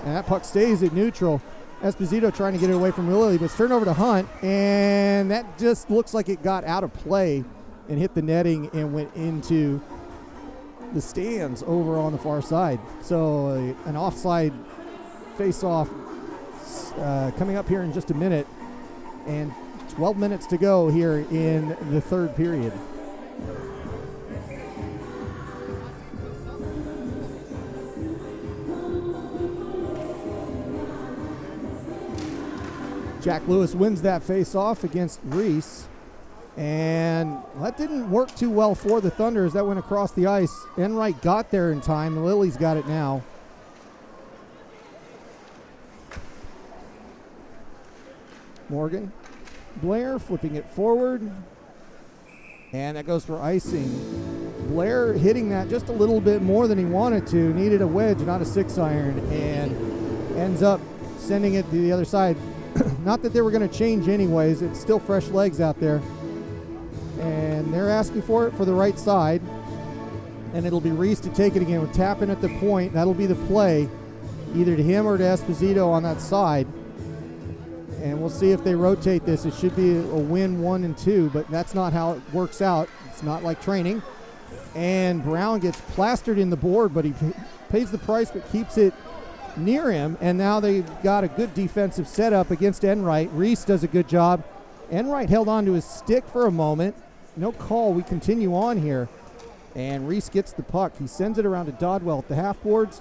And that puck stays at neutral. Esposito trying to get it away from Lilly, but it's turned over to Hunt, and that just looks like it got out of play and hit the netting and went into the stands over on the far side. So an offside face-off coming up here in just a minute, and 12 minutes to go here in the third period. Jack Lewis wins that face-off against Reese, And that didn't work too well for the Thunder as that went across the ice. Enright got there in time. The Lilies got it now. Morgan. Blair flipping it forward. And that goes for icing. Blair hitting that just a little bit more than he wanted to. Needed a wedge, not a 6-iron. And ends up sending it to the other side. Not that they were going to change anyways. It's still fresh legs out there. And they're asking for it for the right side. And it'll be Reese to take it again with tapping at the point. That'll be the play, either to him or to Esposito on that side. And we'll see if they rotate this. It should be a win 1 and 2, but that's not how it works out. It's not like training. And Brown gets plastered in the board, but he pays the price but keeps it near him. And now they've got a good defensive setup against Enright. Reese does a good job. Enright held on to his stick for a moment. No call. We continue on here. And Reese gets the puck. He sends it around to Dodwell at the half boards.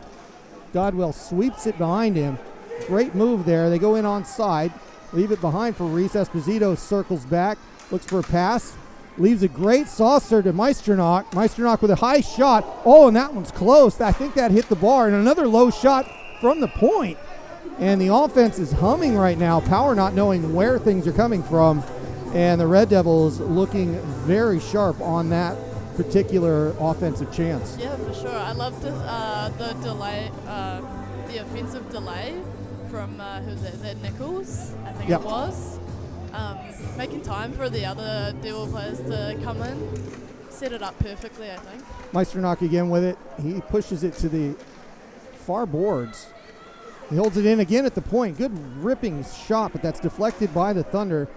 Dodwell sweeps it behind him. Great move there. They go in onside. Leave it behind for Reese. Esposito circles back. Looks for a pass. Leaves a great saucer to Meisternock. Meisternock with a high shot. Oh, and that one's close. I think that hit the bar. And another low shot from the point. And the offense is humming right now. Power not knowing where things are coming from. And the Red Devils looking very sharp on that particular offensive chance. Yeah, for sure. I love the delay, the offensive delay from, who's it? Is that Nichols? I think Yep. it was. Making time for the other Devil players to come in. Set it up perfectly, I think. Meisternock again with it. He pushes it to the far boards. He holds it in again at the point. Good ripping shot, but that's deflected by the Thunder.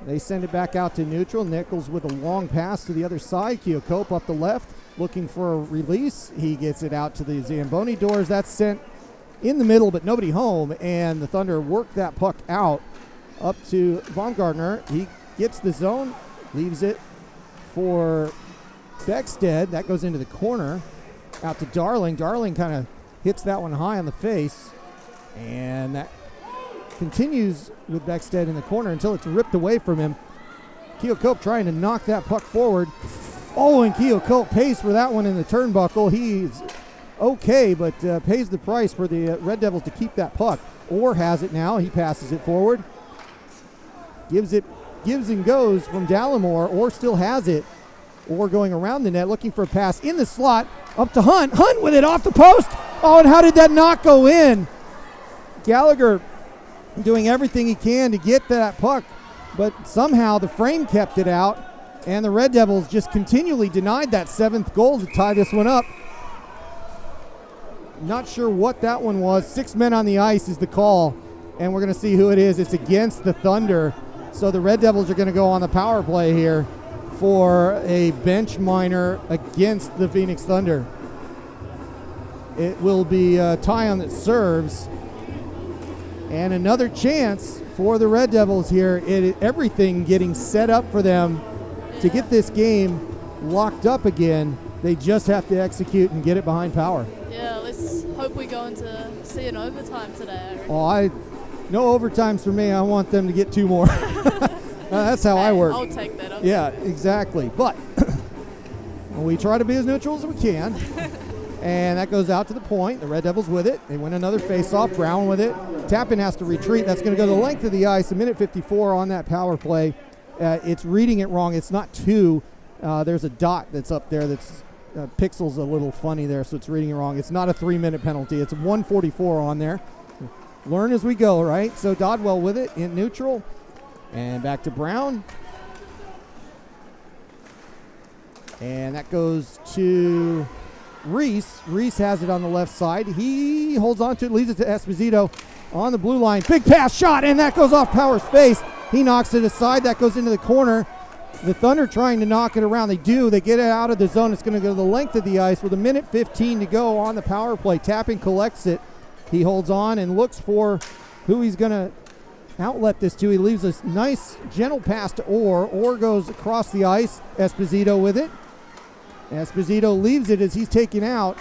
They send it back out to neutral. Nichols with a long pass to the other side. Keocope up the left, looking for a release. He gets it out to the Zamboni doors. That's sent in the middle, but nobody home. And the Thunder work that puck out up to Baumgartner. He gets the zone, leaves it for Beckstead. That goes into the corner. Out to Darling. Darling kind of hits that one high on the face. And that continues with Beckstead in the corner until it's ripped away from him. Keocope trying to knock that puck forward. Oh, and Keocope pays for that one in the turnbuckle. He's okay, but pays the price for the Red Devils to keep that puck. Orr has it now. He passes it forward. Gives and goes from Dallimore. Orr still has it. Orr going around the net, looking for a pass in the slot. Up to Hunt. Hunt with it off the post. Oh, and how did that not go in? Gallagher doing everything he can to get that puck, but somehow the frame kept it out, and the Red Devils just continually denied that 7th goal to tie this one up. Not sure what that one was. 6 men on the ice is the call, and we're going to see who it is. It's against the Thunder, so the Red Devils are going to go on the power play here for a bench minor against the Phoenix Thunder. It will be Tyon that serves. And another chance for the Red Devils here. Everything getting set up for them to get this game locked up again. They just have to execute and get it behind power. Yeah, let's hope we go into see an overtime today. No overtimes for me. I want them to get 2 more. That's how I work. I'll take that. Yeah, exactly. But we try to be as neutral as we can. And that goes out to the point. The Red Devils with it. They win another face-off. Brown with it. Tappan has to retreat. That's going to go the length of the ice. 1:54 on that power play. It's reading it wrong. It's not 2. There's a dot that's up there that's pixels a little funny there, so it's reading it wrong. It's not a 3-minute penalty. It's 1:44 on there. Learn as we go, right? So Dodwell with it in neutral. And back to Brown. And that goes to Reese. Reese has it on the left side. He holds on to it, leaves it to Esposito on the blue line. Big pass shot, and that goes off power space. He knocks it aside. That goes into the corner. The Thunder trying to knock it around. They do. They get it out of the zone. It's going to go the length of the ice with 1:15 to go on the power play. Tapping collects it. He holds on and looks for who he's going to outlet this to. He leaves a nice, gentle pass to Orr. Orr goes across the ice. Esposito with it. Esposito leaves it as he's taken out.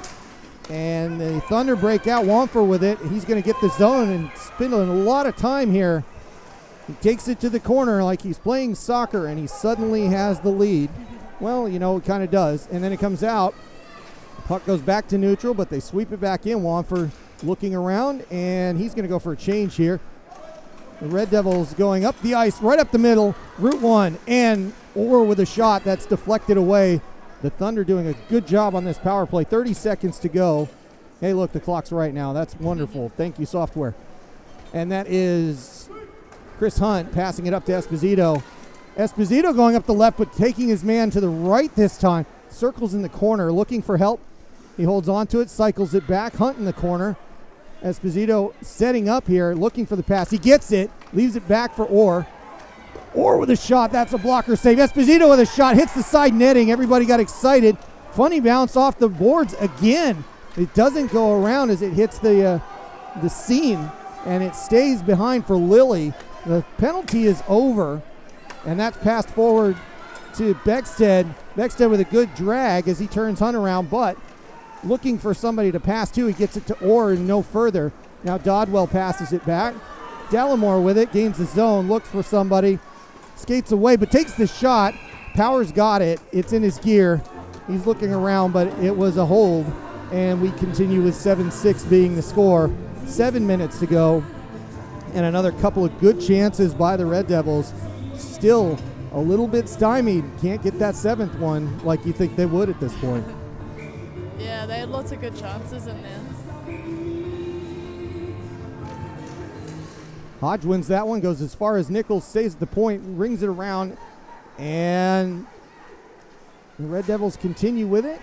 And the Thunder break out. Wamfer with it. He's going to get the zone and spending a lot of time here. He takes it to the corner like he's playing soccer, and he suddenly has the lead. Well, you know, it kind of does. And then it comes out. Puck goes back to neutral, but they sweep it back in. Wamford looking around, and he's going to go for a change here. The Red Devils going up the ice, right up the middle, Route 1, and Orr with a shot that's deflected away. The Thunder doing a good job on this power play. 30 seconds to go. Hey, look, the clock's right now. That's wonderful. Thank you, software. And that is Chris Hunt passing it up to Esposito. Esposito going up the left, but taking his man to the right this time. Circles in the corner, looking for help. He holds on to it, cycles it back. Hunt in the corner. Esposito setting up here, looking for the pass. He gets it, leaves it back for Orr. Orr with a shot, that's a blocker save. Esposito with a shot, hits the side netting. Everybody got excited. Funny bounce off the boards again. It doesn't go around as it hits the seam, and it stays behind for Lilly. The penalty is over, and that's passed forward to Beckstead. Beckstead with a good drag as he turns Hunt around, but looking for somebody to pass to. He gets it to Orr and no further. Now Dodwell passes it back. Dallimore with it, gains the zone, looks for somebody, skates away, but takes the shot. Powers got it. It's in his gear. He's looking around, but it was a hold, and we continue with 7-6 being the score. 7 minutes to go, and another couple of good chances by the Red Devils. Still a little bit stymied. Can't get that seventh one like you think they would at this point. Yeah, they had lots of good chances in there. Hodge wins that one, goes as far as Nichols, stays at the point, rings it around, and the Red Devils continue with it.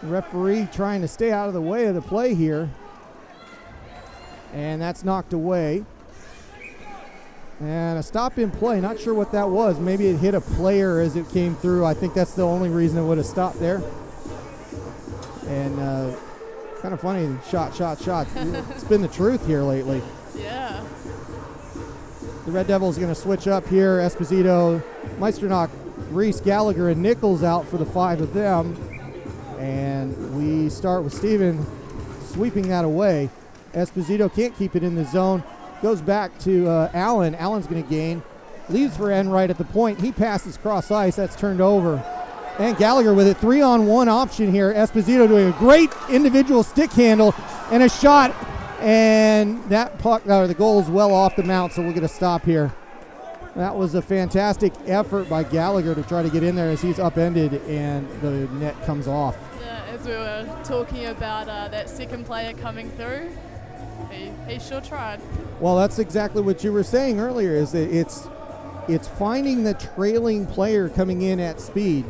The referee trying to stay out of the way of the play here, and that's knocked away. And a stop in play, not sure what that was. Maybe it hit a player as it came through. I think that's the only reason it would have stopped there. And kind of funny, shot. It's been the truth here lately. Yeah. The Red Devils are going to switch up here. Esposito, Meisternock, Reese, Gallagher, and Nichols out for the five of them. And we start with Steven sweeping that away. Esposito can't keep it in the zone. Goes back to Allen. Allen's going to gain. Leaves for Enright at the point. He passes cross ice. That's turned over. And Gallagher with it. 3-on-1 option here. Esposito doing a great individual stick handle and a shot. And that puck, or the goal is well off the mount, so we'll get a stop here. That was a fantastic effort by Gallagher to try to get in there as he's upended and the net comes off. Yeah, as we were talking about that second player coming through, he sure tried. Well, that's exactly what you were saying earlier, is that it's finding the trailing player coming in at speed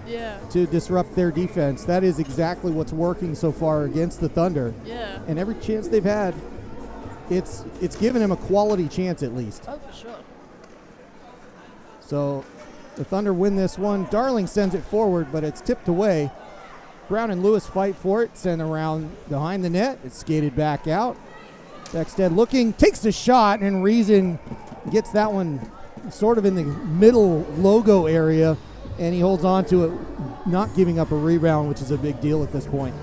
to disrupt their defense. That is exactly what's working so far against the Thunder. Yeah. And every chance they've had, it's given them a quality chance at least. Oh, for sure. So the Thunder win this one. Darling sends it forward, but it's tipped away. Brown and Lewis fight for it, send around behind the net. It's skated back out. Beckstead looking, takes the shot, and Reason gets that one sort of in the middle logo area, and he holds on to it, not giving up a rebound, which is a big deal at this point.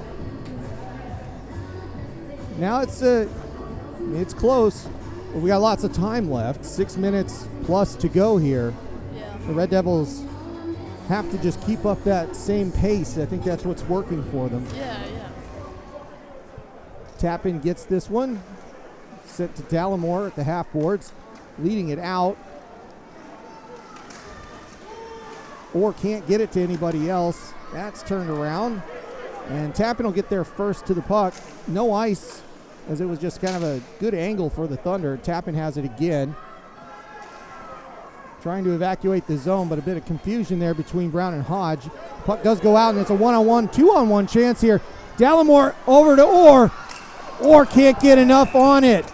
Now it's close, but we got lots of time left. 6 minutes plus to go here. Yeah. The Red Devils have to just keep up that same pace. I think that's what's working for them. Yeah. Tappan gets this one. Sent to Dallimore at the half boards, leading it out. Or can't get it to anybody else. That's turned around. And Tappan will get there first to the puck. No ice, as it was just kind of a good angle for the Thunder. Tappan has it again. Trying to evacuate the zone, but a bit of confusion there between Brown and Hodge. Puck does go out, and it's a 1-on-1, 2-on-1 chance here. Dallimore over to Orr. Orr can't get enough on it.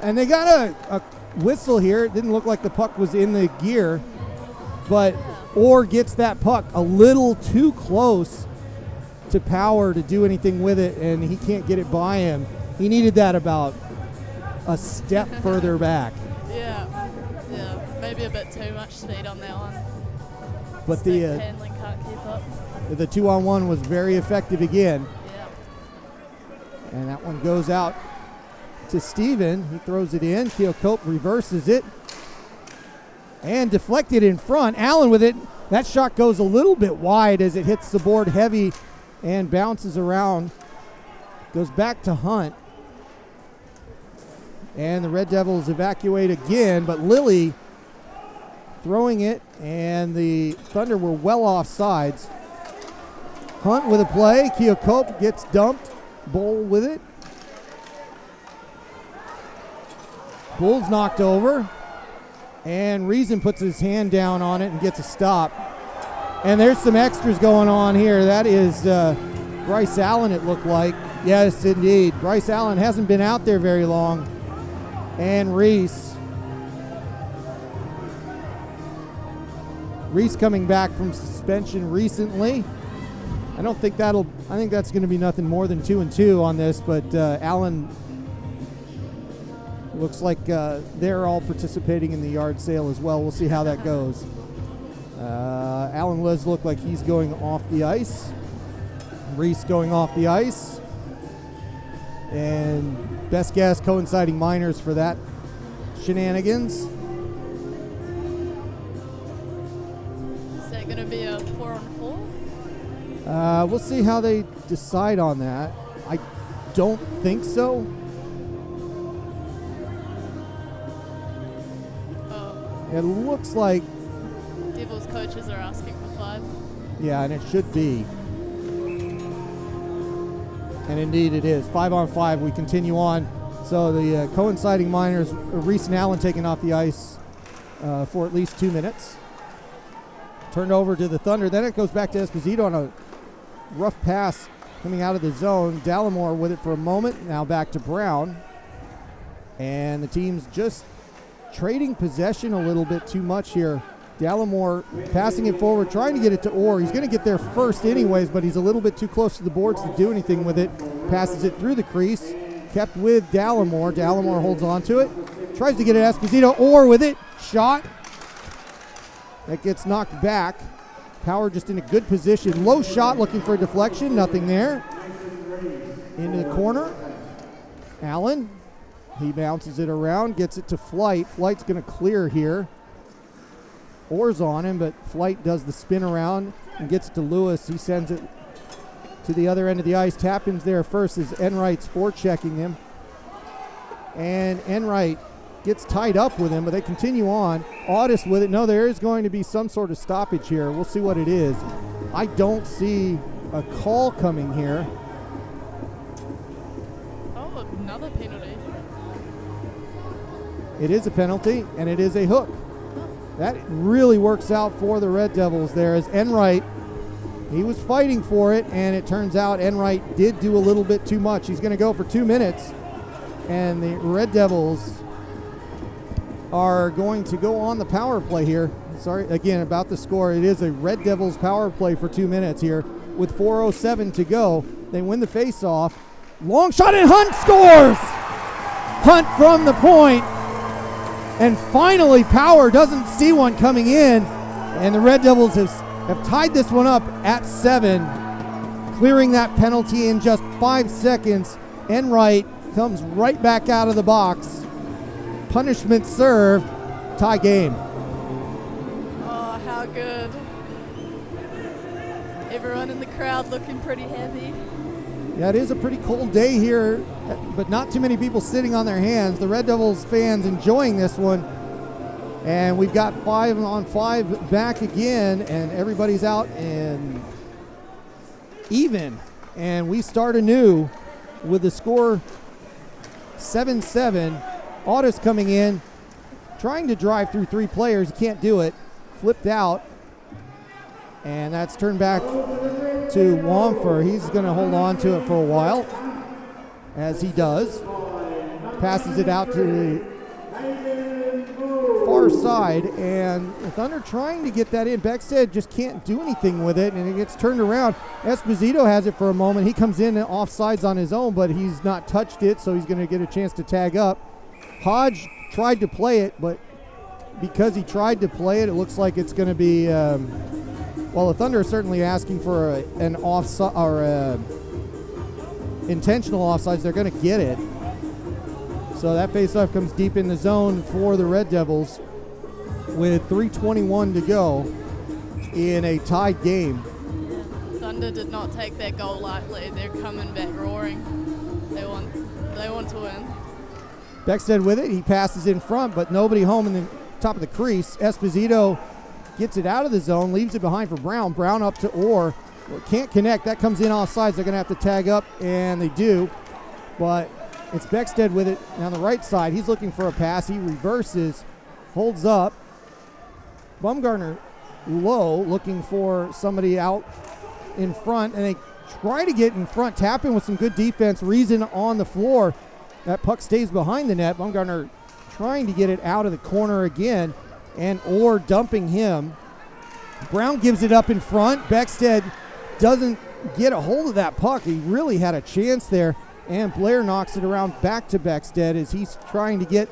And they got a whistle here. It didn't look like the puck was in the gear, but Orr gets that puck a little too close to Power to do anything with it, and he can't get it by him. He needed that about a step further back. Yeah, maybe a bit too much speed on that one. But Stick handling can't keep up. The 2-on-1 was very effective again. Yeah. And that one goes out to Steven. He throws it in. Keokuk reverses it. And deflected in front. Allen with it. That shot goes a little bit wide as it hits the board heavy and bounces around. Goes back to Hunt. And the Red Devils evacuate again, but Lilly throwing it, and the Thunder were well off sides. Hunt with a play. Keokuk gets dumped. Bull with it. Bull's knocked over. And Reason puts his hand down on it and gets a stop. And there's some extras going on here. That is Bryce Allen, it looked like. Yes, indeed. Bryce Allen hasn't been out there very long. And Reese coming back from suspension recently. I think that's going to be nothing more than 2-2 on this, but Allen looks like they're all participating in the yard sale as well. We'll see how that goes. Allen does look like he's going off the ice. Reese going off the ice. And best guess, coinciding minors for that shenanigans. Is that going to be a 4-on-4? We'll see how they decide on that. I don't think so. It looks like Devils coaches are asking for 5. Yeah, and it should be. And indeed it is. 5-on-5. We continue on. So the coinciding minors, Reese and Allen taking off the ice for at least 2 minutes. Turned over to the Thunder. Then it goes back to Esposito on a rough pass coming out of the zone. Dallimore with it for a moment. Now back to Brown. And the team's just trading possession a little bit too much here. Dallimore passing it forward, trying to get it to Orr. He's going to get there first anyways, but he's a little bit too close to the boards to do anything with it. Passes it through the crease. Kept with Dallimore. Dallimore holds on to it. Tries to get it Esposito. Orr with it. Shot. That gets knocked back. Power just in a good position. Low shot looking for a deflection. Nothing there. Into the corner. Allen. He bounces it around. Gets it to Flight. Flight's going to clear here. Orr's on him, but Flight does the spin around and gets it to Lewis. He sends it to the other end of the ice. Tappin's there first as Enright's forechecking him. And Enright gets tied up with him, but they continue on. Audis with it. No, there is going to be some sort of stoppage here. We'll see what it is. I don't see a call coming here. Oh, another penalty. It is a penalty, and it is a hook. That really works out for the Red Devils there as Enright, he was fighting for it, and it turns out Enright did do a little bit too much. He's going to go for 2 minutes, and the Red Devils are going to go on the power play here. Sorry, again, about the score. It is a Red Devils power play for 2 minutes here with 4:07 to go. They win the face-off. Long shot, and Hunt scores! Hunt from the point. And finally, Power doesn't see one coming in, and the Red Devils have tied this one up at 7, clearing that penalty in just 5 seconds. Enright comes right back out of the box. Punishment served, tie game. Oh, how good. Everyone in the crowd looking pretty heavy. Yeah, it is a pretty cold day here, but not too many people sitting on their hands. The Red Devils fans enjoying this one. And we've got 5-on-5 back again, and everybody's out and even. And we start anew with the score 7-7. Audis coming in, trying to drive through 3 players. He can't do it. Flipped out. And that's turned back to Wamfer. He's going to hold on to it for a while, as he does. Passes it out to the far side, and the Thunder trying to get that in. Beckstead just can't do anything with it, and it gets turned around. Esposito has it for a moment. He comes in and offsides on his own, but he's not touched it, so he's going to get a chance to tag up. Hodge tried to play it, but because he tried to play it, it looks like it's going to be well, the Thunder are certainly asking for an offside or intentional offsides. They're going to get it. So that faceoff comes deep in the zone for the Red Devils with 3:21 to go in a tied game. Thunder did not take their goal lightly. They're coming back roaring. They want to win. Beckstead with it. He passes in front, but nobody home in the top of the crease. Esposito gets it out of the zone, leaves it behind for Brown. Brown up to Orr. Well, can't connect. That comes in offsides. They're going to have to tag up, and they do. But it's Beckstead with it on the right side. He's looking for a pass. He reverses, holds up. Baumgartner low, looking for somebody out in front, and they try to get in front, tap in with some good defense. Reason on the floor. That puck stays behind the net. Baumgartner trying to get it out of the corner again, and Orr dumping him. Brown gives it up in front. Beckstead doesn't get a hold of that puck. He really had a chance there, and Blair knocks it around back to Beckstead as he's trying to get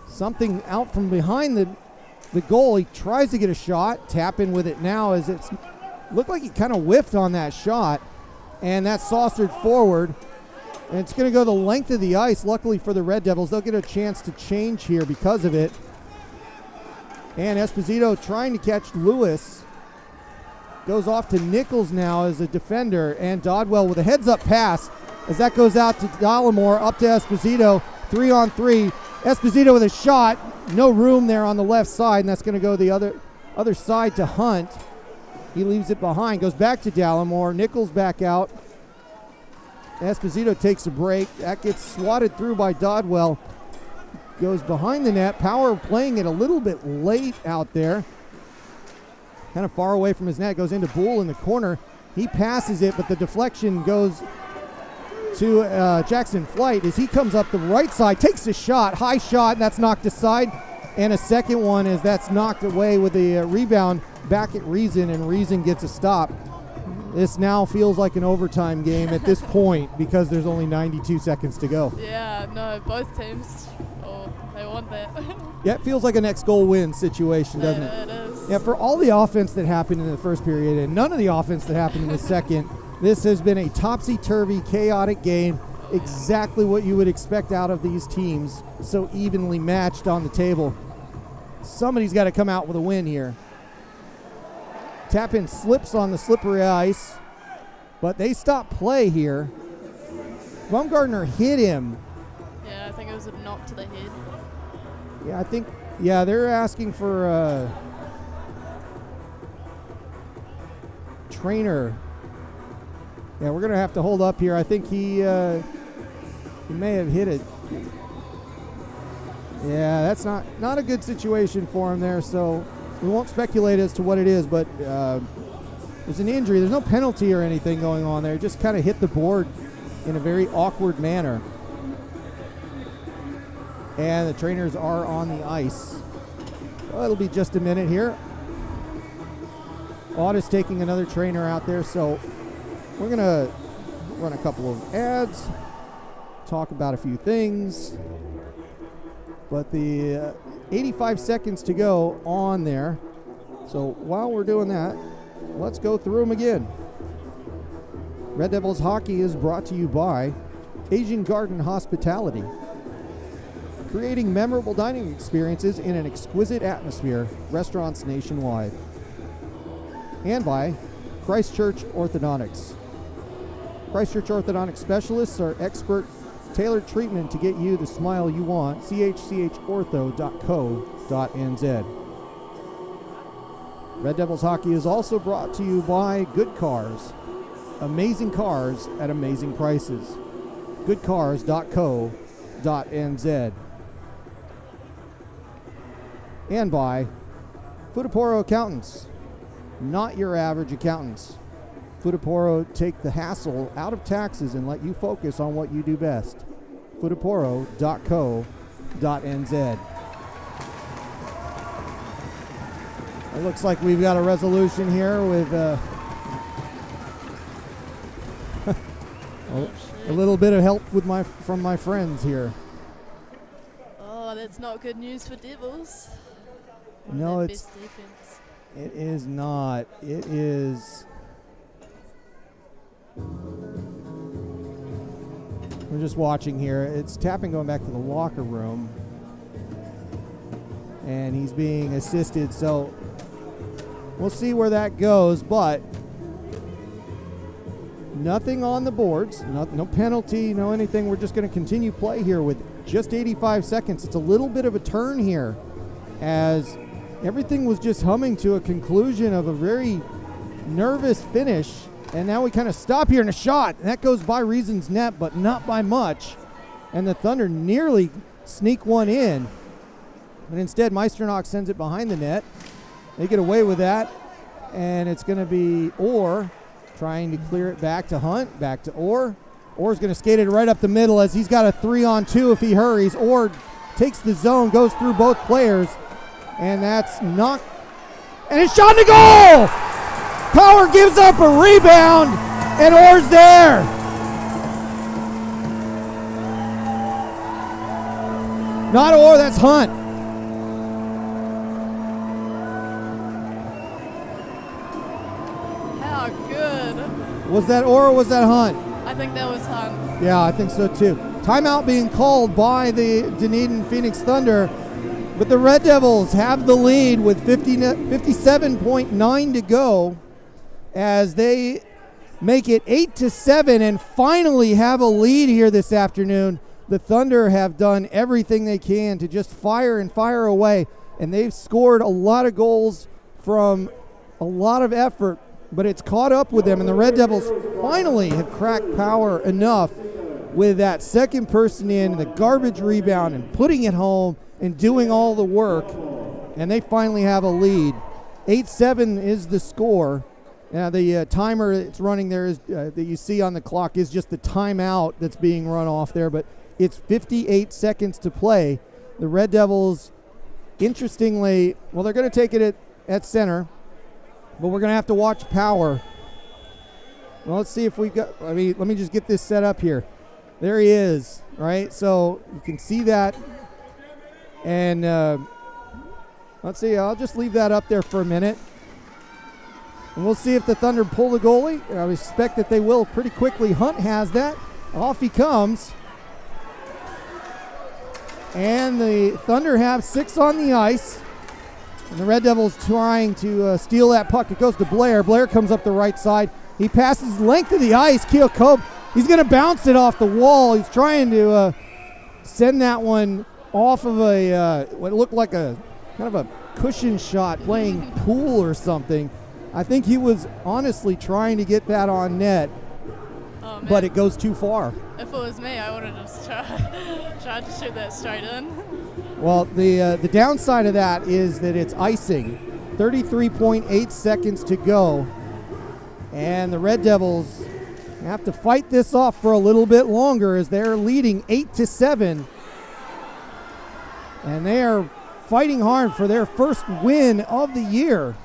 something out from behind the goal. He tries to get a shot. Tap in with it now as it's looked like he kind of whiffed on that shot, and that's saucered forward. And it's going to go the length of the ice. Luckily for the Red Devils, they'll get a chance to change here because of it. And Esposito trying to catch Lewis. Goes off to Nichols now as a defender. And Dodwell with a heads-up pass as that goes out to Dollamore, up to Esposito. 3-on-3. Esposito with a shot. No room there on the left side, and that's going to go the other side to Hunt. He leaves it behind. Goes back to Dollamore. Nichols back out. Esposito takes a break. That gets swatted through by Dodwell. Goes behind the net. Power playing it a little bit late out there. Kind of far away from his net. Goes into Bull in the corner. He passes it, but the deflection goes to Jackson Flight as he comes up the right side. Takes a shot. High shot. And that's knocked aside. And a second one as that's knocked away with a rebound back at Reason, and Reason gets a stop. This now feels like an overtime game at this point because there's only 92 seconds to go. Yeah, no, both teams, they want that. Yeah, it feels like a next goal win situation, doesn't it? It is. Yeah, for all the offense that happened in the first period and none of the offense that happened in the second, this has been a topsy-turvy, chaotic game. Exactly what you would expect out of these teams, so evenly matched on the table. Somebody's got to come out with a win here. Tap-in slips on the slippery ice, but they stop play here. Baumgartner hit him. Yeah, I think it was a knock to the head. Yeah, they're asking for Trainer. Yeah, we're going to have to hold up here. I think he may have hit it. Yeah, that's not a good situation for him there, so we won't speculate as to what it is, but there's an injury. There's no penalty or anything going on there. Just kind of hit the board in a very awkward manner. And the trainers are on the ice. Well, it'll be just a minute here. Audis taking another trainer out there, so we're going to run a couple of ads, talk about a few things. But the 85 seconds to go on there. So while we're doing that, let's go through them again. Red Devils Hockey is brought to you by Asian Garden Hospitality, creating memorable dining experiences in an exquisite atmosphere, restaurants nationwide. And by Christchurch Orthodontics. Christchurch Orthodontic specialists are expert tailored treatment to get you the smile you want. chchortho.co.nz. Red Devils Hockey is also brought to you by Good Cars. Amazing cars at amazing prices. goodcars.co.nz. And by Futaporo Accountants. Not your average accountants. Futaporo take the hassle out of taxes and let you focus on what you do best. Futaporo.co.nz. It looks like we've got a resolution here with a little bit of help with from my friends here. Oh, that's not good news for Devils. No, best defense. It is not. It is. We're just watching here. It's Tappan going back to the locker room. And he's being assisted, so we'll see where that goes, but nothing on the boards, no penalty, no anything. We're just going to continue play here with just 85 seconds. It's a little bit of a turn here as everything was just humming to a conclusion of a very nervous finish, and now we kind of stop here in a shot. And that goes by Reason's net, but not by much, and the Thunder nearly sneak one in. But instead, Meisternock sends it behind the net. They get away with that. And it's going to be Orr trying to clear it back to Hunt, back to Orr. Orr's going to skate it right up the middle as he's got a 3-on-2 if he hurries. Orr takes the zone, goes through both players. And that's knocked. And it's shot in the goal! Power gives up a rebound, and Orr's there. Not Orr, that's Hunt. Was that Orr or was that Hunt? I think that was Hunt. Yeah, I think so too. Timeout being called by the Dunedin Phoenix Thunder, but the Red Devils have the lead with 57.9 to go as they make it 8-7 and finally have a lead here this afternoon. The Thunder have done everything they can to just fire and fire away, and they've scored a lot of goals from a lot of effort, but it's caught up with them, and the Red Devils finally have cracked power enough with that second person in, the garbage rebound, and putting it home and doing all the work, and they finally have a lead. 8-7 is the score. Now the timer that's running there is that you see on the clock is just the timeout that's being run off there, but it's 58 seconds to play. The Red Devils, interestingly, well, they're going to take it at center, but we're going to have to watch power. Well, let's see if we've got, let me just get this set up here. There he is, right? So you can see that. And let's see, I'll just leave that up there for a minute. And we'll see if the Thunder pull the goalie. I expect that they will pretty quickly. Hunt has that. Off he comes. And the Thunder have 6 on the ice. And the Red Devils trying to steal that puck. It goes to Blair. Blair comes up the right side. He passes length of the ice. Keel Cope, he's going to bounce it off the wall. He's trying to send that one off of a what looked like a kind of a cushion shot, playing pool or something. I think he was honestly trying to get that on net, but it goes too far. If it was me, I would have just tried to shoot that straight in. Well, the downside of that is that it's icing. 33.8 seconds to go. And the Red Devils have to fight this off for a little bit longer as they're leading 8-7. And they are fighting hard for their first win of the year.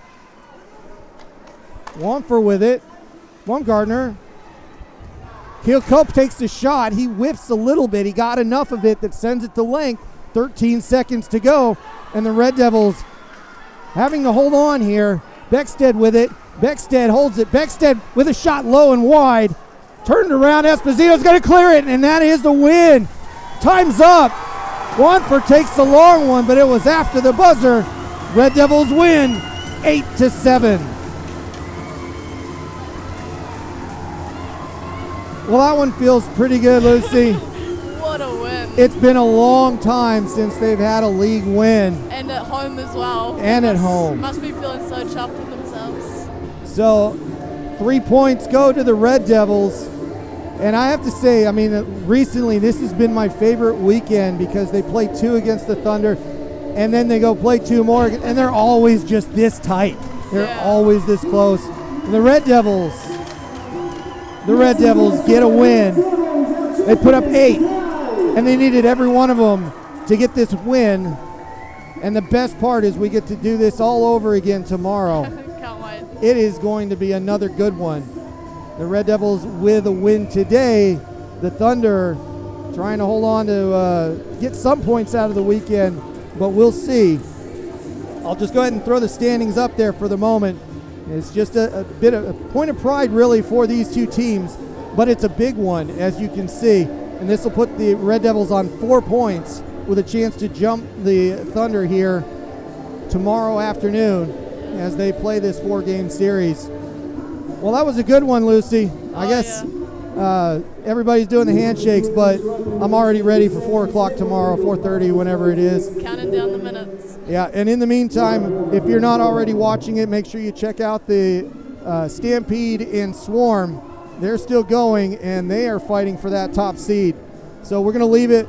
Wamfer with it. Baumgartner. Keel Cope takes the shot. He whiffs a little bit. He got enough of it that sends it to length. 13 seconds to go, and the Red Devils having to hold on here. Beckstead with it. Beckstead holds it. Beckstead with a shot low and wide. Turned around. Esposito's going to clear it, and that is the win. Time's up. Wanford takes the long one, but it was after the buzzer. Red Devils win 8-7. Well, that one feels pretty good, Lucy. What a win. It's been a long time since they've had a league win. And at home as well. And at home. Must be feeling so chuffed with themselves. So 3 points go to the Red Devils. And I have to say, I mean, recently this has been my favorite weekend because they play 2 against the Thunder and then they go play 2 more, and they're always just this tight. They're always this close. And the Red Devils get a win. They put up 8, and they needed every one of them to get this win. And the best part is we get to do this all over again tomorrow. Can't wait. It is going to be another good one. The Red Devils with a win today. The Thunder trying to hold on to get some points out of the weekend, but we'll see. I'll just go ahead and throw the standings up there for the moment. It's just a bit of a point of pride really for these two teams, but it's a big one, as you can see. and this will put the Red Devils on 4 points with a chance to jump the Thunder here tomorrow afternoon as they play this 4-game series. Well, that was a good one, Lucy. I guess everybody's doing the handshakes, but I'm already ready for 4 o'clock tomorrow, 4:30, whenever it is. Counting down the minutes. Yeah, and in the meantime, if you're not already watching it, make sure you check out the Stampede and Swarm. They're still going, and they are fighting for that top seed. So we're going to leave it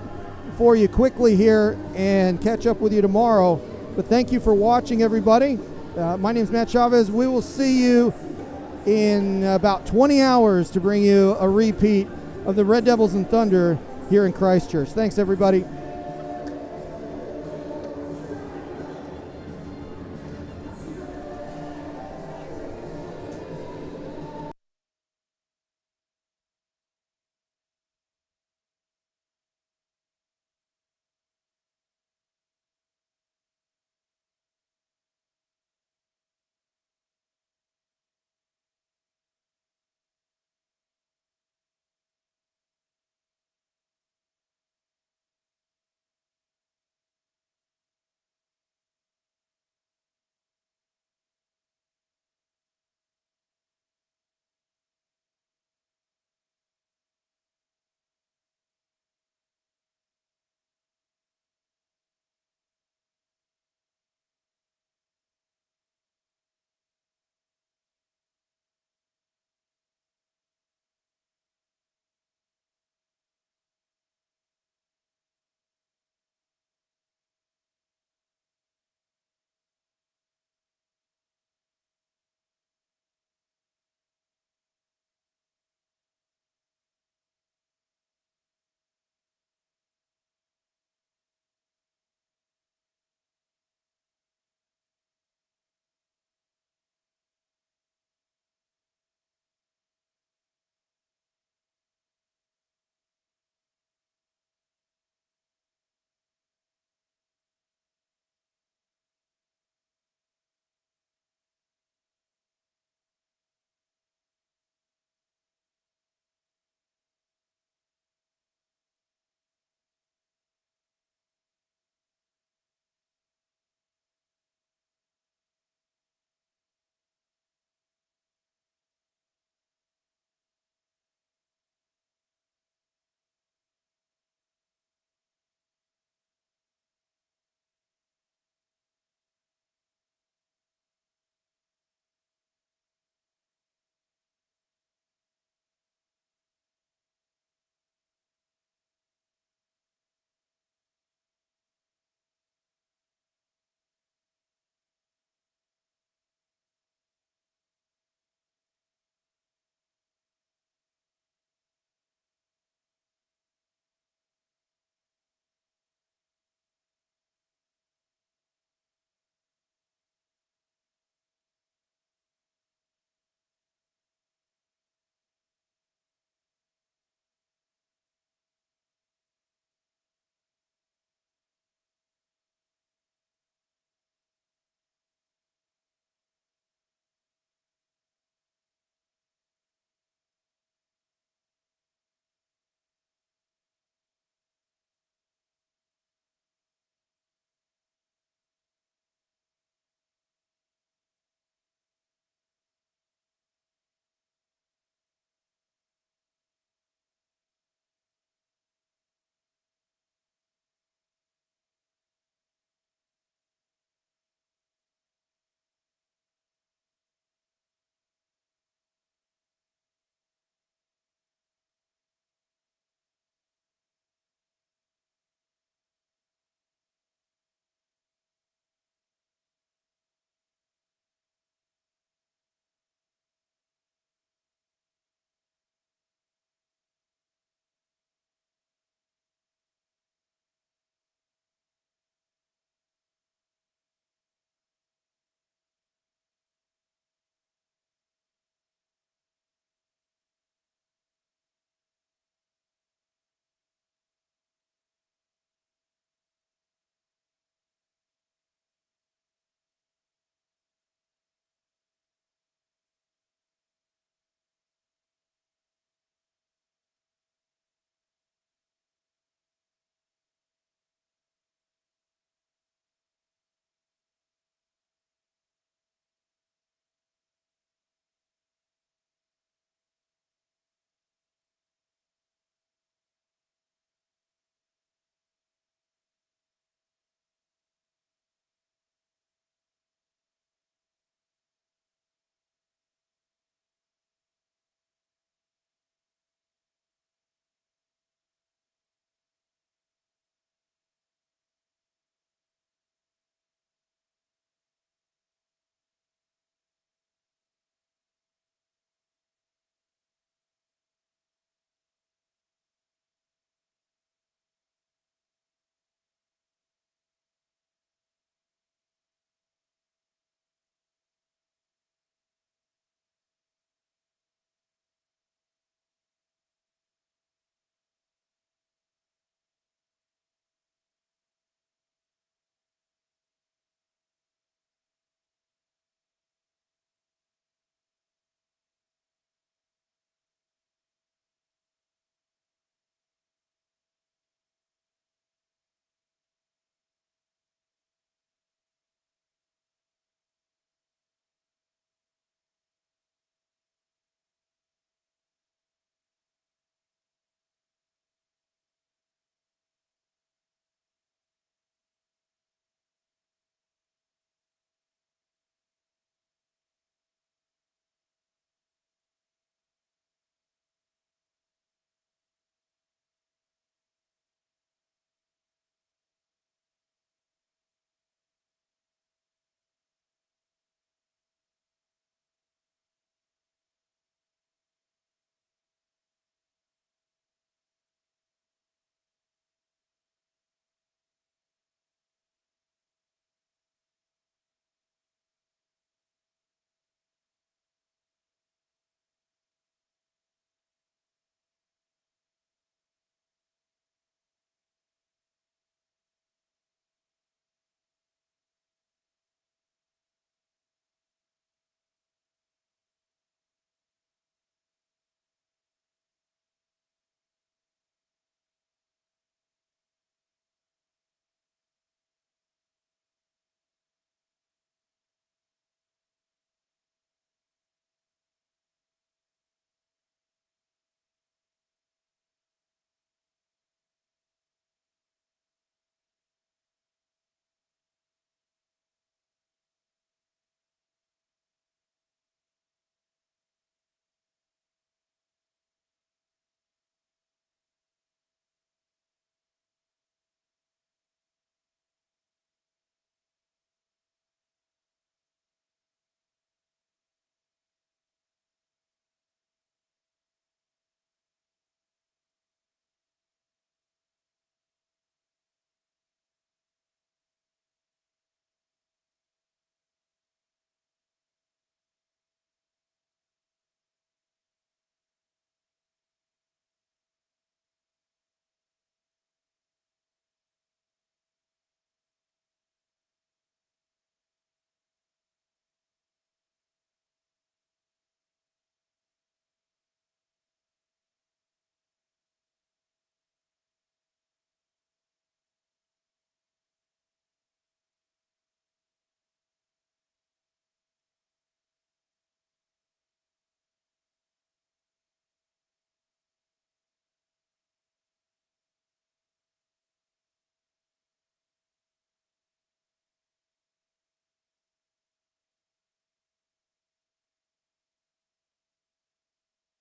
for you quickly here and catch up with you tomorrow. But thank you for watching, everybody. My name is Matt Chavez. We will see you in about 20 hours to bring you a repeat of the Red Devils and Thunder here in Christchurch. Thanks, everybody.